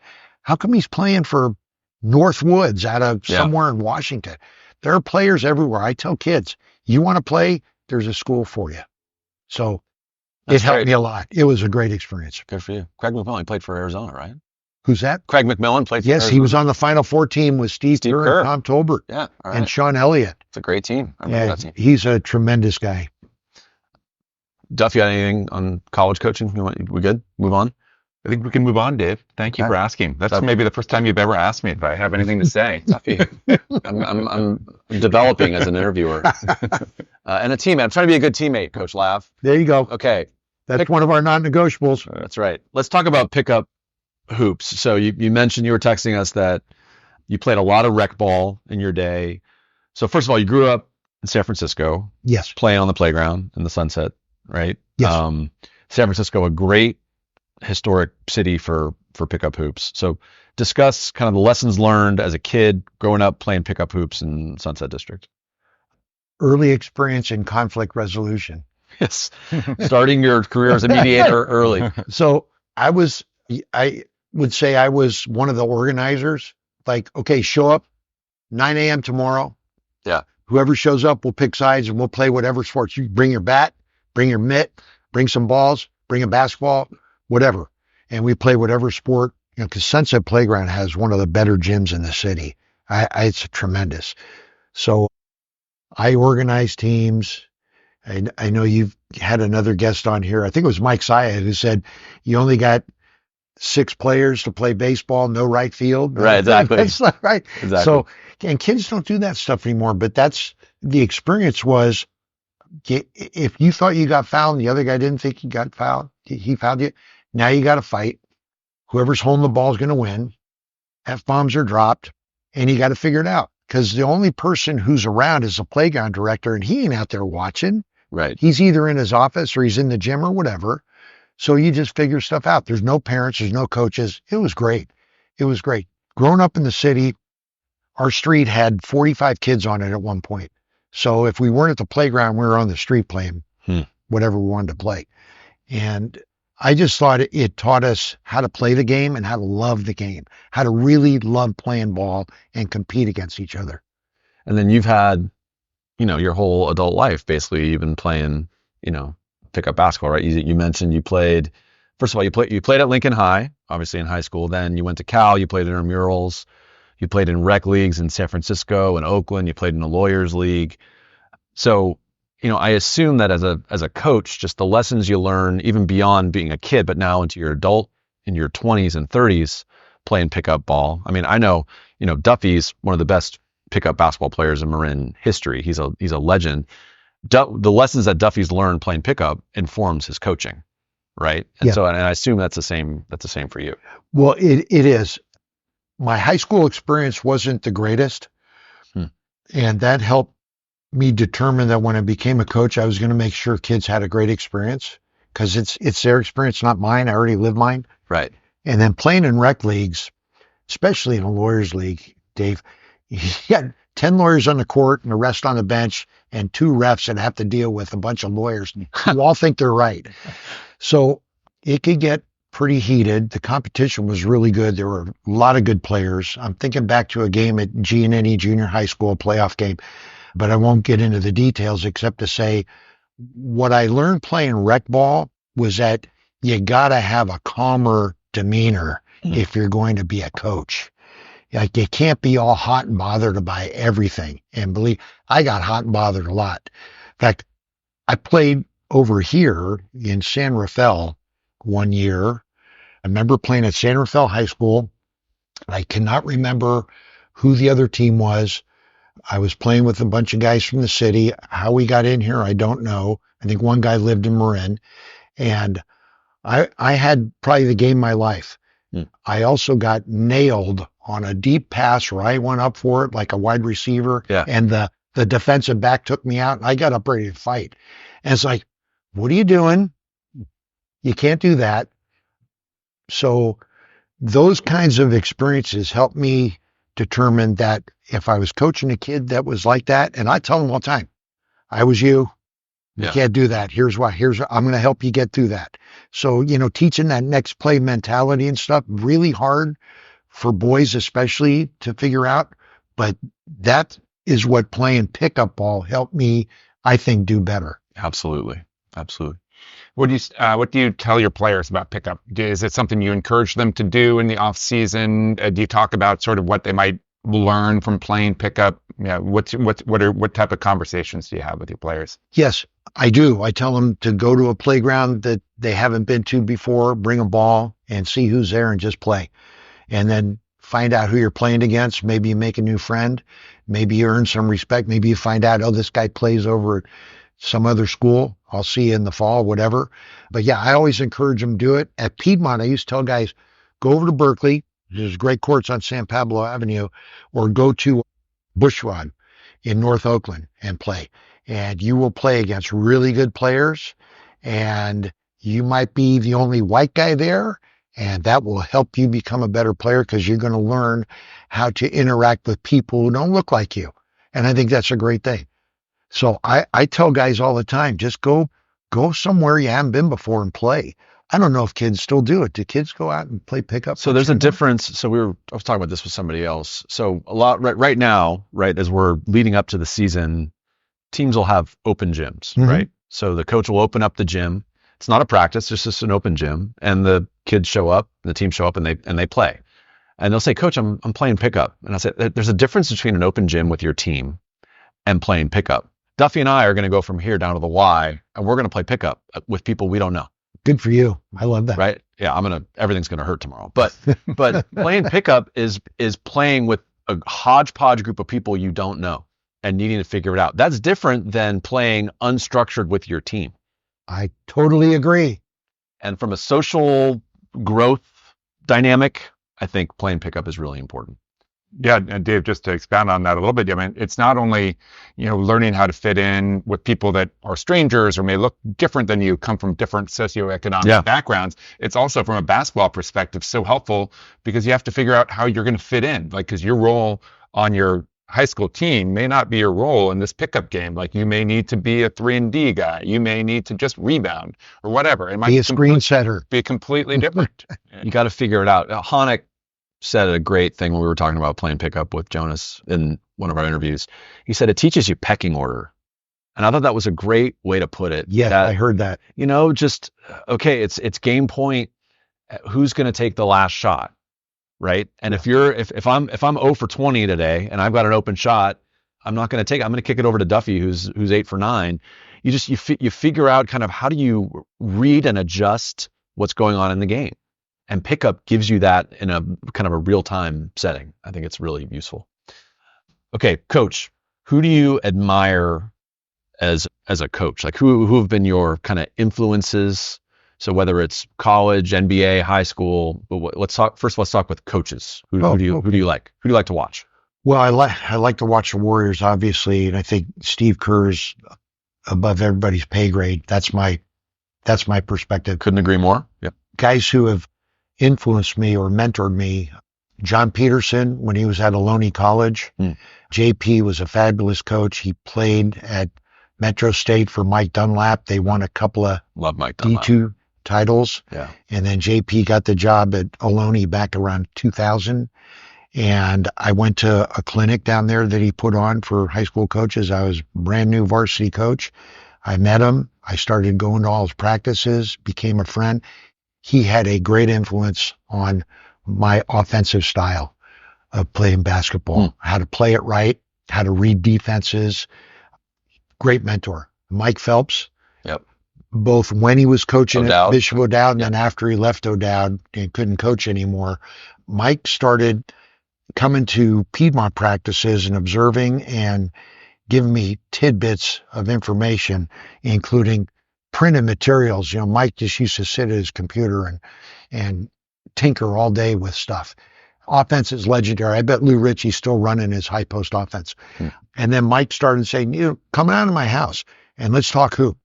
How come he's playing for Northwoods out of somewhere in Washington? There are players everywhere. I tell kids, you want to play, there's a school for you. So it helped me a lot. It was a great experience. Good for you. Craig McMillan played for Arizona, right? Who's that? Craig McMillan played for Arizona. He was on the Final Four team with Steve Kerr and Tom Tolbert and Sean Elliott. It's a great team. I remember that team. He's a tremendous guy. Duffy, anything on college coaching? We good? Move on? I think we can move on, Dave. Thank you for asking. That's maybe the first time you've ever asked me if I have anything to say. Duffy, I'm developing as an interviewer and a teammate. I'm trying to be a good teammate, Coach Lav. There you go. Okay. That's one of our non-negotiables. That's right. Let's talk about pickup hoops. So you mentioned, you were texting us that you played a lot of rec ball in your day. So first of all, you grew up in San Francisco. Yes. Playing on the playground in the Sunset, right? Yes. San Francisco, a great historic city for pickup hoops. So discuss kind of the lessons learned as a kid growing up playing pickup hoops in Sunset District. Early experience in conflict resolution. Yes. Starting your career as a mediator early. So I would say I was one of the organizers. Like, okay, show up 9 a.m. tomorrow. Yeah. Whoever shows up, we'll pick sides and we'll play whatever sports. You bring your bat, bring your mitt, bring some balls, bring a basketball, whatever. And we play whatever sport, you know, because Sunset Playground has one of the better gyms in the city. It's tremendous. So I organize teams. I know you've had another guest on here. I think it was Mike Syed who said you only got 6 players to play baseball, no right field. Right, exactly. That's not right. Exactly. So, and kids don't do that stuff anymore, but that's the experience was, if you thought you got fouled and the other guy didn't think he got fouled, he fouled you. Now you got to fight. Whoever's holding the ball is going to win. F-bombs are dropped, and you got to figure it out. Because the only person who's around is the playground director, and he ain't out there watching. Right. He's either in his office or he's in the gym or whatever. So you just figure stuff out. There's no parents, there's no coaches. It was great. It was great. Growing up in the city, our street had 45 kids on it at one point. So if we weren't at the playground, we were on the street playing whatever we wanted to play. And I just thought it taught us how to play the game and how to love the game, how to really love playing ball and compete against each other. And then you've had, your whole adult life, basically, you've been playing, pickup basketball, right? You mentioned you played, first of all, you played at Lincoln High, obviously in high school. Then you went to Cal, you played intramurals, you played in rec leagues in San Francisco and Oakland, you played in the Lawyers League. So, I assume that as a coach, just the lessons you learn, even beyond being a kid, but now into your adult, in your 20s and 30s, playing pickup ball. I mean, I know, Duffy's one of the best pickup basketball players in Marin history. He's a legend. The lessons that Duffy's learned playing pickup informs his coaching, right? And so, and I assume that's the same for you. Well, it is. My high school experience wasn't the greatest, and that helped me determine that when I became a coach, I was going to make sure kids had a great experience, because it's their experience, not mine. I already lived mine. Right. And then playing in rec leagues, especially in a lawyers league, Dave, you got 10 lawyers on the court and the rest on the bench and 2 refs that have to deal with a bunch of lawyers who all think they're right. So it could get pretty heated. The competition was really good. There were a lot of good players. I'm thinking back to a game at G&N Junior High School, a playoff game, but I won't get into the details except to say what I learned playing rec ball was that you got to have a calmer demeanor if you're going to be a coach. Like, you can't be all hot and bothered by everything. And believe, I got hot and bothered a lot. In fact, I played over here in San Rafael one year. I remember playing at San Rafael High School. I cannot remember who the other team was. I was playing with a bunch of guys from the city. How we got in here, I don't know. I think one guy lived in Marin. And I had probably the game of my life. I also got nailed on a deep pass where I went up for it like a wide receiver. Yeah. And the defensive back took me out, and I got up ready to fight. And it's like, what are you doing? You can't do that. So those kinds of experiences helped me determine that if I was coaching a kid that was like that, and I tell them all the time, I was you. You can't do that. Here's why. I'm going to help you get through that. So, teaching that next play mentality and stuff, really hard for boys especially to figure out. But that is what playing pickup ball helped me, I think, do better. Absolutely. Absolutely. What do you tell your players about pickup? Is it something you encourage them to do in the off season? Do you talk about sort of what they might learn from playing pickup? Yeah. What type of conversations do you have with your players? Yes, I do. I tell them to go to a playground that they haven't been to before, bring a ball and see who's there and just play. And then find out who you're playing against. Maybe you make a new friend. Maybe you earn some respect. Maybe you find out, oh, this guy plays over at some other school. I'll see you in the fall, whatever. But yeah, I always encourage them to do it. At Piedmont, I used to tell guys, go over to Berkeley. There's great courts on San Pablo Avenue, or go to Bushrod in North Oakland and play. And you will play against really good players, and you might be the only white guy there, and that will help you become a better player because you're going to learn how to interact with people who don't look like you. And I think that's a great thing. So I tell guys all the time, just go somewhere you haven't been before and play. I don't know if kids still do it. Do kids go out and play pickup? So there's a difference. So I was talking about this with somebody else. So a lot right now, as we're leading up to the season, teams will have open gyms, right? So the coach will open up the gym. It's not a practice, it's just an open gym, and the kids show up, the team show up, and they play. And they'll say, Coach, I'm playing pickup. And I say, there's a difference between an open gym with your team and playing pickup. Duffy and I are going to go from here down to the Y, and we're going to play pickup with people we don't know. Good for you. I love that. Right? Yeah, everything's going to hurt tomorrow. But playing pickup is playing with a hodgepodge group of people you don't know and needing to figure it out. That's different than playing unstructured with your team. I totally agree. And from a social growth dynamic, I think playing pickup is really important. Yeah, and Dave, just to expand on that a little bit, I mean, it's not only, learning how to fit in with people that are strangers or may look different than you, come from different socioeconomic backgrounds. It's also, from a basketball perspective, so helpful because you have to figure out how you're going to fit in. Like, because your role on your high school team may not be your role in this pickup game. Like, you may need to be a 3-and-D guy. You may need to just rebound or whatever. It might be a screen setter. Be completely different. You got to figure it out. Honeck said a great thing when we were talking about playing pickup with Jonas in one of our interviews. He said it teaches you pecking order. And I thought that was a great way to put it. Yeah, I heard that. Just, okay, it's game point. Who's going to take the last shot? Right. And if I'm 0 for 20 today and I've got an open shot, I'm not going to take it. I'm going to kick it over to Duffy, who's 8 for 9. You figure out kind of how do you read and adjust what's going on in the game. And pickup gives you that in a kind of a real-time setting. I think it's really useful. Okay, Coach, who do you admire as a coach? Like who have been your kind of influences? So whether it's college, NBA, high school, but let's talk with coaches. Who do you like? Who do you like to watch? Well, I like to watch the Warriors, obviously, and I think Steve Kerr's above everybody's pay grade. That's my perspective. Couldn't agree more. Yep. Guys who have influenced me or mentored me. John Peterson, when he was at Ohlone College. JP was a fabulous coach. He played at Metro State for Mike Dunlap. They won a couple of Love Mike Dunlap. D2 titles. Yeah. And then JP got the job at Ohlone back around 2000. And I went to a clinic down there that he put on for high school coaches. I was brand new varsity coach. I met him. I started going to all his practices, became a friend. He had a great influence on my offensive style of playing basketball, how to play it right, how to read defenses. Great mentor. Mike Phelps. Yep. Both when he was coaching O'Dowd. at Bishop O'Dowd and then after he left O'Dowd and couldn't coach anymore, Mike started coming to Piedmont practices and observing and giving me tidbits of information, including printed materials. You know, Mike just used to sit at his computer and tinker all day with stuff. Offense is legendary. I bet Lou Ritchie's still running his high post offense. And then Mike started saying, you know, come out of my house and let's talk hoop.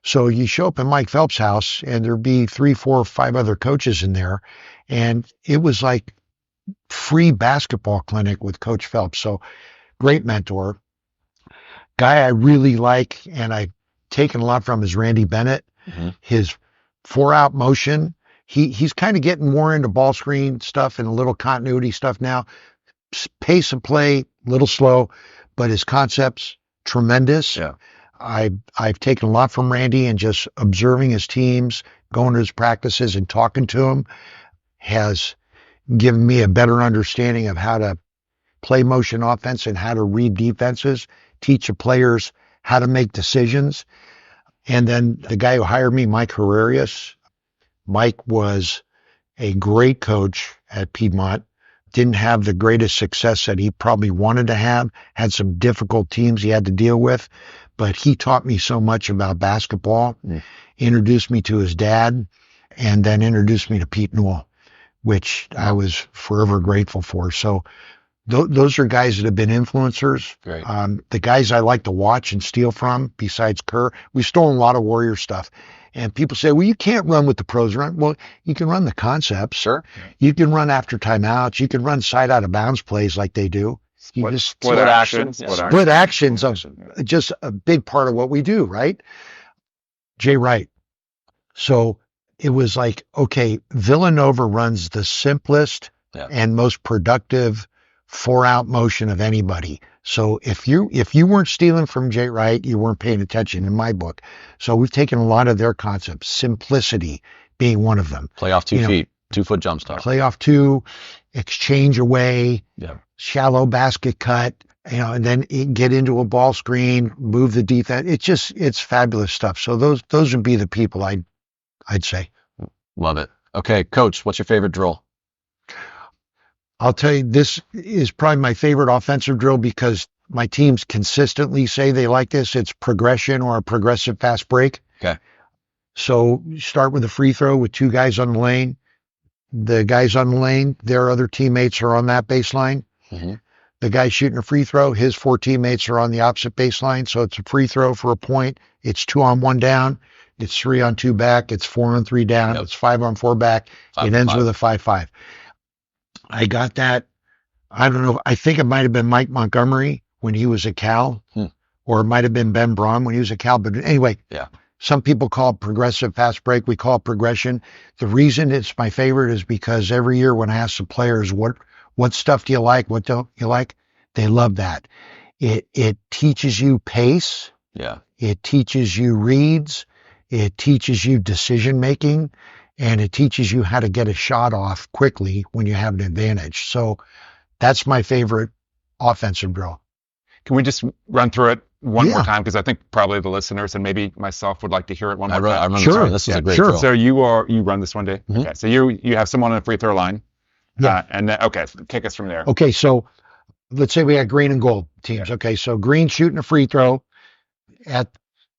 So you show up in Mike Phelps' house and there'd be 3, 4, 5 other coaches in there. And it was like free basketball clinic with Coach Phelps. So great mentor. Guy I really like and I've taken a lot from is Randy Bennett. His 4-out motion. He's kind of getting more into ball screen stuff and a little continuity stuff now. Pace of play, little slow, but his concepts, tremendous. Yeah. I've taken a lot from Randy and just observing his teams, going to his practices and talking to him has given me a better understanding of how to play motion offense and how to read defenses, teach the players how to make decisions. And then the guy who hired me, Mike Herrerius, Mike was a great coach at Piedmont, didn't have the greatest success that he probably wanted to have, had some difficult teams he had to deal with, but he taught me so much about basketball, introduced me to his dad, and then introduced me to Pete Newell, which I was forever grateful for. So those are guys that have been influencers. Great. The guys I like to watch and steal from, besides Kerr, we've stolen a lot of Warrior stuff. And people say, well, you can't run with the pros run. Well, you can run the concepts. Sure. You can run after timeouts. You can run side out of bounds plays like they do. You just Split actions. split actions are just a big part of what we do, right? Jay Wright. So it was like, okay, Villanova runs the simplest and most productive 4-out motion of anybody. So if you weren't stealing from Jay Wright, you weren't paying attention in my book. So we've taken a lot of their concepts, simplicity being one of them. Play off 2 feet, 2-foot jump stop. Play off 2, exchange away, Yeah. shallow basket cut, and then get into a ball screen, move the defense. It's fabulous stuff. So those would be the people I'd say. Love it. Okay, Coach, what's your favorite drill? I'll tell you, this is probably my favorite offensive drill because my teams consistently say they like this. It's progression or a progressive fast break. Okay. So you start with a free throw with 2 guys on the lane. The guys on the lane, their other teammates are on that baseline. The guy shooting a free throw, his 4 teammates are on the opposite baseline. So it's a free throw for a point. It's 2-on-1 down. It's 3-on-2 back. It's 4-on-3 down. It's 5-on-4 back. It ends with a 5-5. I got that. I don't know. I think it might have been Mike Montgomery when he was at Cal, or it might have been Ben Braun when he was at Cal. But anyway, some people call it progressive fast break. We call it progression. The reason it's my favorite is because every year when I ask the players, what stuff do you like? What don't you like? They love that. It teaches you pace. Yeah. It teaches you reads. It teaches you decision making. And it teaches you how to get a shot off quickly when you have an advantage. So that's my favorite offensive drill. Can we just run through it one more time? Because I think probably the listeners and maybe myself would like to hear it one more time. I remember this is a great drill. So you run this one day? Okay. So you have someone on the free throw line. Yeah. And then, kick us from there. Okay. So let's say we got green and gold teams. Okay. So green shooting a free throw at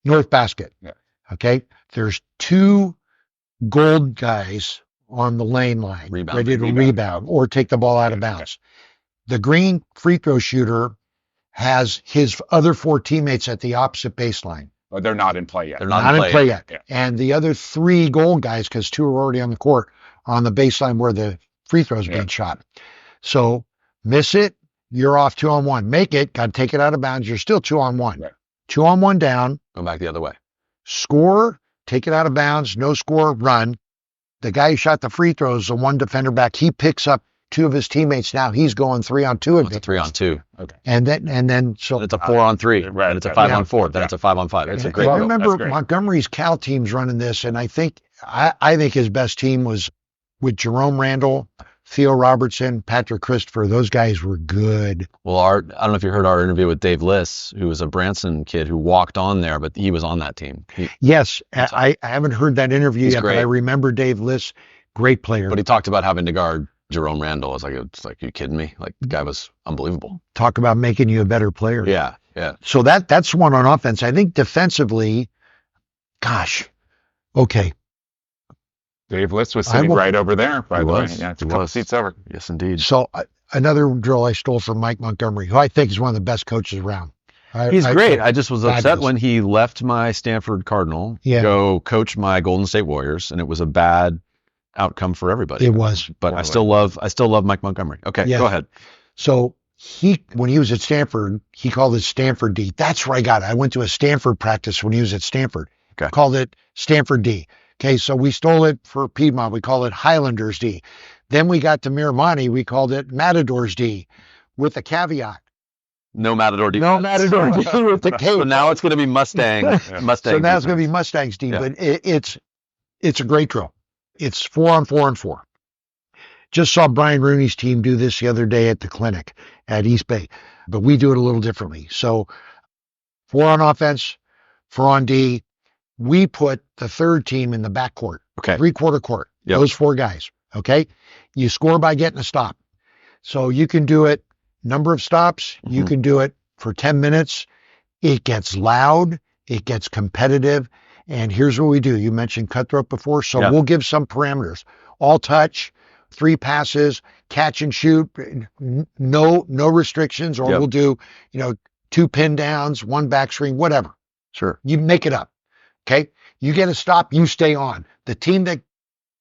north basket. Yeah. Okay. There's 2 gold guys on the lane line, ready to rebound or take the ball out of bounds. The green free throw shooter has his other 4 teammates at the opposite baseline. But they're not in play yet. They're not in play yet. Yeah. And the other 3 gold guys, because 2 are already on the court, on the baseline where the free throw is being shot. So miss it, you're off 2-on-1. Make it, got to take it out of bounds. You're still 2-on-1. Right. 2-on-1 down. Go back the other way. Score. Take it out of bounds, no score, run. The guy who shot the free throws, the one defender back, he picks up two of his teammates now. He's going 3-on-2 It's a 3-on-2. Okay. and then so It's a 4-on-3. Right. And it's a 5-on-4. Then it's a 5-on-5. It's a great I drill. remember That's great. Montgomery's Cal teams running this, and I think his best team was with Jerome Randall, Theo Robertson, Patrick Christopher. Those guys were good. Well, I don't know if you heard our interview with Dave Liss, who was a Branson kid who walked on there, but he was on that team. Yes, I haven't heard that interview He's yet, great. but I remember Dave Liss, great player. But he talked about having to guard Jerome Randall. It's like, you kidding me? Like, the guy was unbelievable. Talk about making you a better player. Yeah, yeah. So that's one on offense. I think defensively, gosh, okay. Dave Liss was sitting right over there, by He the way. was. Yeah, it's a He couple was. seats over. Yes, indeed. So another drill I stole from Mike Montgomery, who I think is one of the best coaches around. He's great. I just was upset Fabulous. when he left my Stanford Cardinal Yeah. to go coach my Golden State Warriors, and it was a bad outcome for everybody. It was. But I still love Mike Montgomery. Okay, Yeah. go ahead. So when he was at Stanford, he called it Stanford D. That's where I got it. I went to a Stanford practice when he was at Stanford. Okay. Called it Stanford D. Okay, so we stole it for Piedmont. We call it Highlanders D. Then we got to Miramonte. We called it Matadors D, with a caveat. No Matador defense. No Matador D with the K. So now it's going to be Mustang. Mustang. So now it's defense. going to be Mustangs D, Yeah. but it's a great drill. It's 4-on-4-on-4. Just saw Brian Rooney's team do this the other day at the clinic at East Bay, but we do it a little differently. So 4 on offense, 4 on D. We put the third team in the backcourt, Okay. 3/4 court. Yep. Those 4 guys. Okay. You score by getting a stop. So you can do it number of stops. You Mhm. can do it for 10 minutes. It gets loud. It gets competitive. And here's what we do. You mentioned cutthroat before. So Yeah. we'll give some parameters. All touch, 3 passes, catch and shoot, no restrictions, or Yep. we'll do, 2 pin downs, 1 back screen, whatever. Sure. You make it up. Okay. You get a stop, you stay on. The team that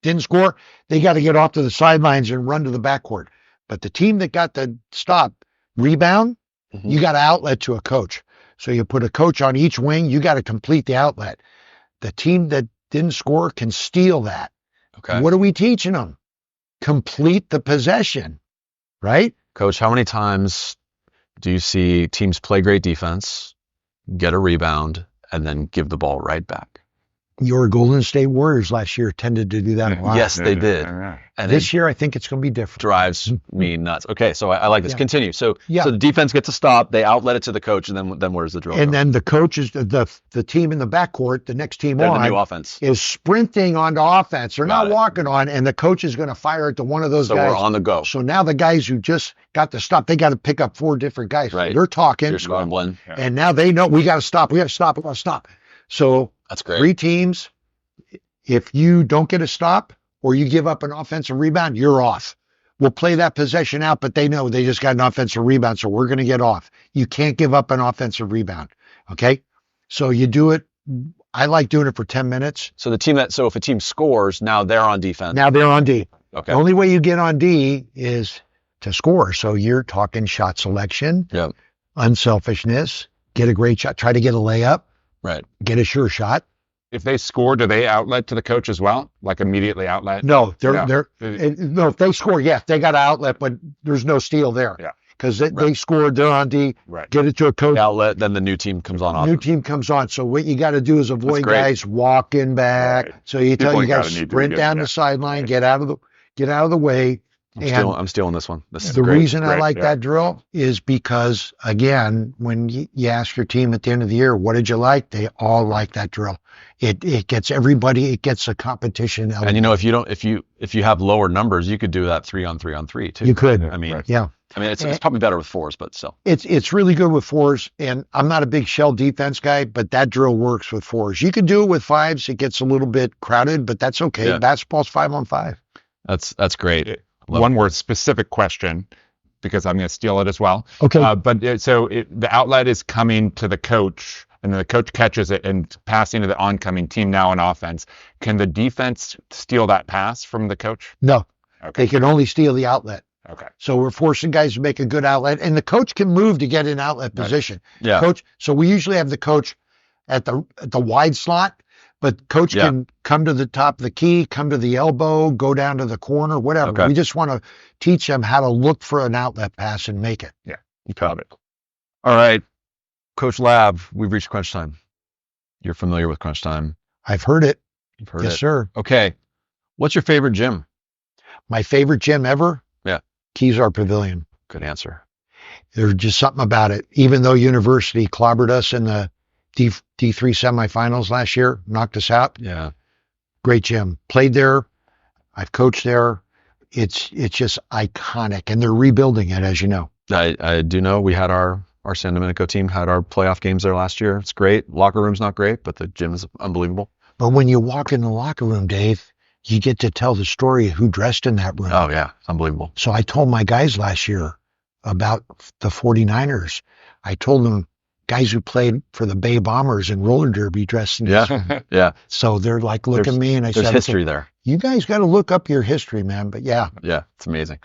didn't score, they got to get off to the sidelines and run to the backcourt. But the team that got the stop, rebound, Mhm. you got to outlet to a coach. So you put a coach on each wing, you got to complete the outlet. The team that didn't score can steal that. Okay. What are we teaching them? Complete the possession, right? Coach, how many times do you see teams play great defense, get a rebound, and then give the ball right back? Your Golden State Warriors last year tended to do that a lot. Yes, they did. Yeah. And This it year, I think it's going to be different. drives me nuts. Okay, so I like this. Yeah. Continue. So Yeah. so the defense gets a stop, they outlet it to the coach, and then where's the drill? And go? then the coach is the team in the backcourt, the next team They're the on, new offense. is sprinting onto offense. They're Got not it. walking on, and the coach is going to fire it to one of those So guys. we're on the go. So now the guys who just got the stop, they got to pick up 4 different guys. Right. They're talking, You're scrambling. and now they know we got to stop. We got to stop. We got to stop. So That's great. 3 teams. If you don't get a stop or you give up an offensive rebound, you're off. We'll play that possession out, but they know they just got an offensive rebound, so we're going to get off. You can't give up an offensive rebound. Okay? So you do it. I like doing it for 10 minutes. So if a team scores, now they're on defense. Now they're on D. Okay. The only way you get on D is to score. So you're talking shot selection, Yep. unselfishness, get a great shot, try to get a layup, Right. get a sure shot. If they score, do they outlet to the coach as well? Like immediately outlet? No, Yeah. no, if they score, yes, they got an outlet, but there's no steal there. Yeah. Because they scored, they're on D, Right. get it to a coach. The outlet, then the new team comes on New offense. team comes on. So what you got to do is avoid great. guys walking back. Right. So you People got to gotta need to sprint get- down yeah. the sideline, Right. get out of the way. I'm stealing this one. This is The great. reason I Great, like yeah. that drill is because, again, when you ask your team at the end of the year, what did you like? They all like that drill. It gets everybody. It gets a competition element. And if you have lower numbers, you could do that 3-on-3-on-3 too. You could. I mean, Right. Yeah. it's probably better with 4s, but still. It's really good with 4s, and I'm not a big shell defense guy, but that drill works with 4s. You can do it with 5s. It gets a little bit crowded, but that's okay. Yeah. Basketball's 5-on-5. That's great. Love One more specific question, because I'm going to steal it as well. Okay. The outlet is coming to the coach, and then the coach catches it and passing to the oncoming team now in offense. Can the defense steal that pass from the coach? No, Okay. they can only steal the outlet. Okay. So we're forcing guys to make a good outlet, and the coach can move to get in outlet position. Yeah. Coach. So we usually have the coach at the wide slot, But coach Yeah. can come to the top of the key, come to the elbow, go down to the corner, whatever. Okay. We just want to teach them how to look for an outlet pass and make it. Got it. All right. Coach Lav, we've reached crunch time. You're familiar with crunch time. I've heard it. You've heard Yes, it. sir. Okay. What's your favorite gym? My favorite gym ever? Yeah. Kezar Pavilion. Good answer. There's just something about it. Even though University clobbered us in the D3 semifinals last year, knocked us out. Yeah. Great gym. Played there. I've coached there. It's just iconic, and they're rebuilding it, as you know. I do know we had our San Domenico team had our playoff games there last year. It's great. Locker room's not great, but the gym is unbelievable. But when you walk in the locker room, Dave, you get to tell the story of who dressed in that room. Oh yeah, it's unbelievable. So I told my guys last year about the 49ers. I told them guys who played for the Bay Bombers and roller derby dressed in this. Yeah. Yeah. So they're like, look at me, and I There's said, history there. you guys got to look up your history, man. But yeah, Yeah, it's amazing.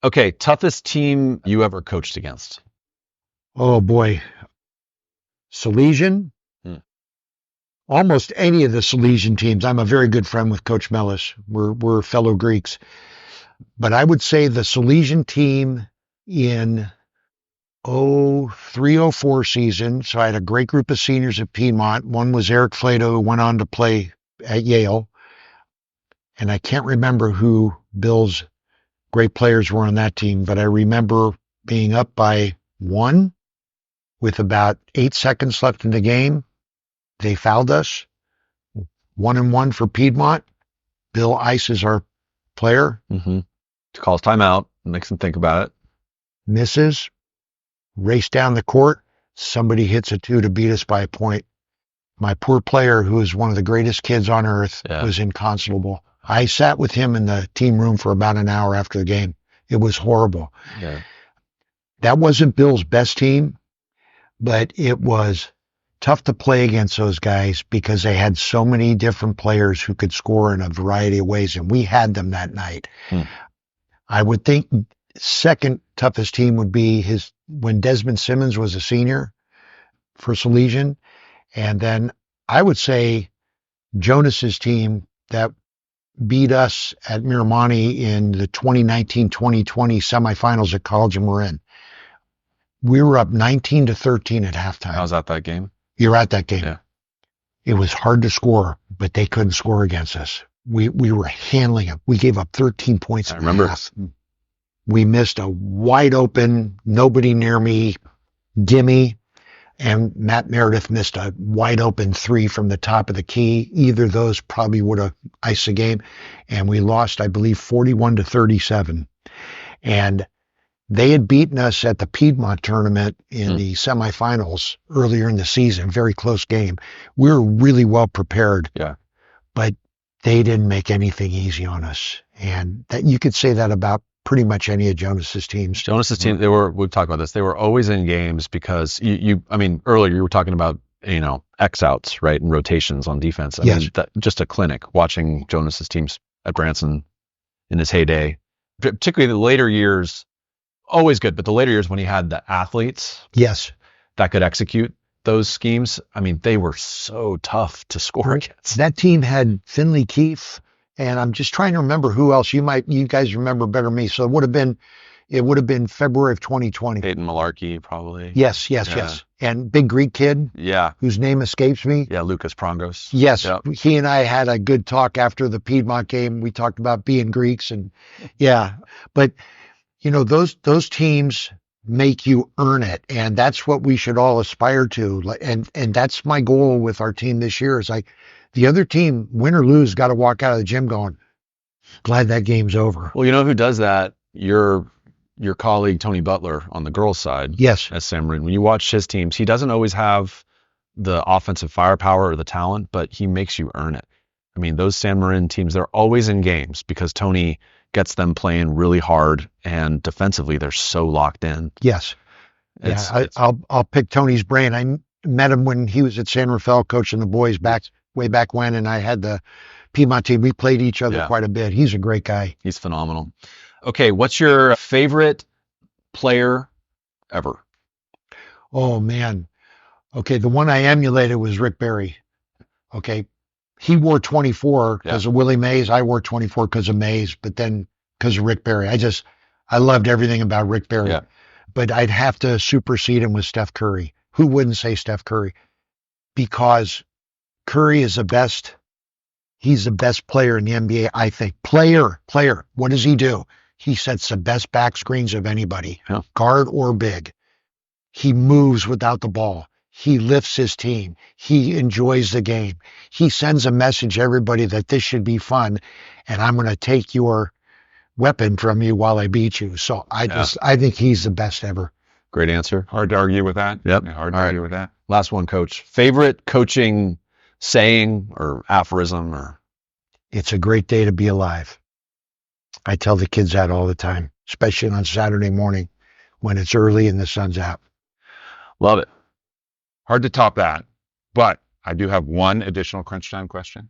Okay, toughest team you ever coached against? oh boy, Salesian. Hmm. Almost any of the Salesian teams. I'm a very good friend with Coach Mellis. We're fellow Greeks. But I would say the Salesian team in 03-04 season. So I had a great group of seniors at Piedmont. One was Eric Flato, who went on to play at Yale. And I can't remember who Bill's great players were on that team, but I remember being up by 1 with about 8 seconds left in the game. They fouled us. 1-1 for Piedmont. Bill ices our player, Mm-hmm. Calls timeout, makes them think about it. misses, race down the court. Somebody hits a 2 to beat us by a point. My poor player, who is one of the greatest kids on earth, Yeah. was inconsolable. I sat with him in the team room for about an hour after the game. It was horrible. Yeah. That wasn't Bill's best team, but it was tough to play against those guys because they had so many different players who could score in a variety of ways, and we had them that night. Hmm. I would think second toughest team would be when Desmond Simmons was a senior for Salesian, and then I would say Jonas's team that beat us at Miramonte in the 2019-2020 semifinals at College of Marin. We were up 19-13 at halftime. I was at that game. You're at that game. Yeah. It was hard to score, but they couldn't score against us. We were handling it. We gave up 13 points. I remember. Half. We missed a wide open, nobody near me, gimme, and Matt Meredith missed a wide open 3 from the top of the key. Either of those probably would have iced the game. And we lost, I believe, 41-37. And they had beaten us at the Piedmont tournament in the semifinals earlier in the season. Very close game. We were really well prepared. Yeah. But they didn't make anything easy on us. And that you could say that about pretty much any of Jonas's teams. Jonas's team, we've talked about this. They were always in games because earlier you were talking about, X outs, right? And rotations on defense. I Yes. mean, just a clinic watching Jonas's teams at Branson in his heyday, particularly the later years, always good. But the later years when he had the athletes Yes. that could execute those schemes, I mean, they were so tough to score against. That team had Finley Keefe, and I'm just trying to remember who else. You guys remember better than me. So it would have been February of 2020. Peyton Malarkey, probably. Yes. Yeah. And big Greek kid Yeah. whose name escapes me. Yeah. Lucas Prongos. Yes, Yep. he and I had a good talk after the Piedmont game. We talked about being Greeks and yeah, but those teams make you earn it, and that's what we should all aspire to. And that's my goal with our team this year. Is like the other team, win or lose, got to walk out of the gym going, glad that game's over. Well, you know who does that? Your colleague Tony Butler on the girls' side. Yes, At San Marin. When you watch his teams, he doesn't always have the offensive firepower or the talent, but he makes you earn it. I mean, those San Marin teams, they're always in games because Tony gets them playing really hard, and defensively they're so locked in. yes. I'll pick Tony's brain. I met him when he was at San Rafael coaching the boys way back when, and I had the Piedmont team. We played each other quite a bit. He's a great guy. He's phenomenal. Okay, what's your favorite player ever? Oh man. Okay, the one I emulated was Rick Barry. Okay, He wore 24 because of Willie Mays. I wore 24 because of Mays, but then because of Rick Barry. I loved everything about Rick Barry. Yeah. But I'd have to supersede him with Steph Curry. Who wouldn't say Steph Curry? Because Curry is the best. He's the best player in the NBA, I think. Player. What does he do? He sets the best back screens of anybody, guard or big. He moves without the ball. He lifts his team. He enjoys the game. He sends a message to everybody that this should be fun, and I'm going to take your weapon from you while I beat you. So I think he's the best ever. Great answer. Hard to argue with that. Yep. Yeah, hard to argue with that. Last one, Coach. Favorite coaching saying or aphorism or? It's a great day to be alive. I tell the kids that all the time, especially on Saturday morning when it's early and the sun's out. Love it. Hard to top that. But I do have one additional crunch time question.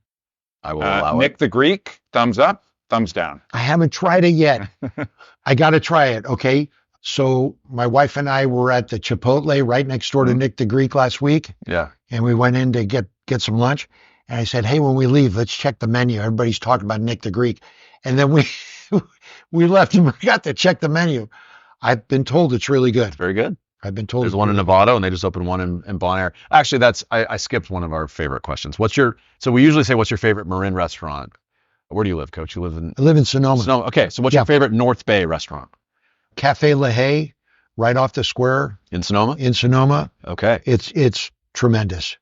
I will allow Nick it. the Greek, thumbs up, thumbs down. I haven't tried it yet. I got to try it. Okay. So my wife and I were at the Chipotle right next door to Nick the Greek last week. Yeah. And we went in to get some lunch. And I said, hey, when we leave, let's check the menu. Everybody's talking about Nick the Greek. And then we left and forgot to check the menu. I've been told it's really good. Very good. I've been told There's one in Novato, and they just opened one in Bon Air. Actually, I skipped one of our favorite questions. So we usually say, what's your favorite Marin restaurant? Where do you live, Coach? You live in? I live in Sonoma. Sonoma. Okay, so what's your favorite North Bay restaurant? Cafe La Haye, right off the square. In Sonoma? In Sonoma. Okay. It's tremendous.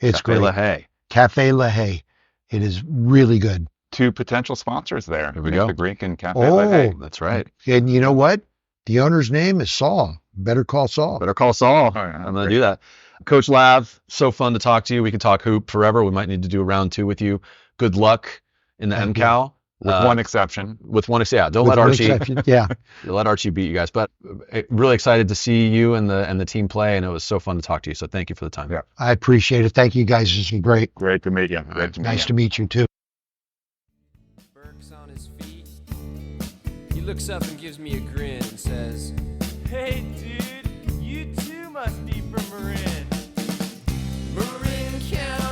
It's Cafe great. La Haye. Cafe La Haye. It is really good. Two potential sponsors there. There we Nick go. the Greek and Cafe La Haye. That's right. And you know what? The owner's name is Saul. Better call Saul. Better call Saul. Oh, yeah. I'm going to do that. Coach Lav, so fun to talk to you. We can talk hoop forever. We might need to do a round 2 with you. Good luck in the MCAL. With one exception. With one exception. Yeah, don't With let one Archie. exception. Yeah. Let Archie beat you guys. But really excited to see you and the team play, and it was so fun to talk to you. So thank you for the time. Yeah. I appreciate it. Thank you guys. This has been great. Great to meet you. Great to meet Nice you. to meet you too. Burke's on his feet. He looks up and gives me a grin and says, hey dude, you too must be from Marin. Marin County.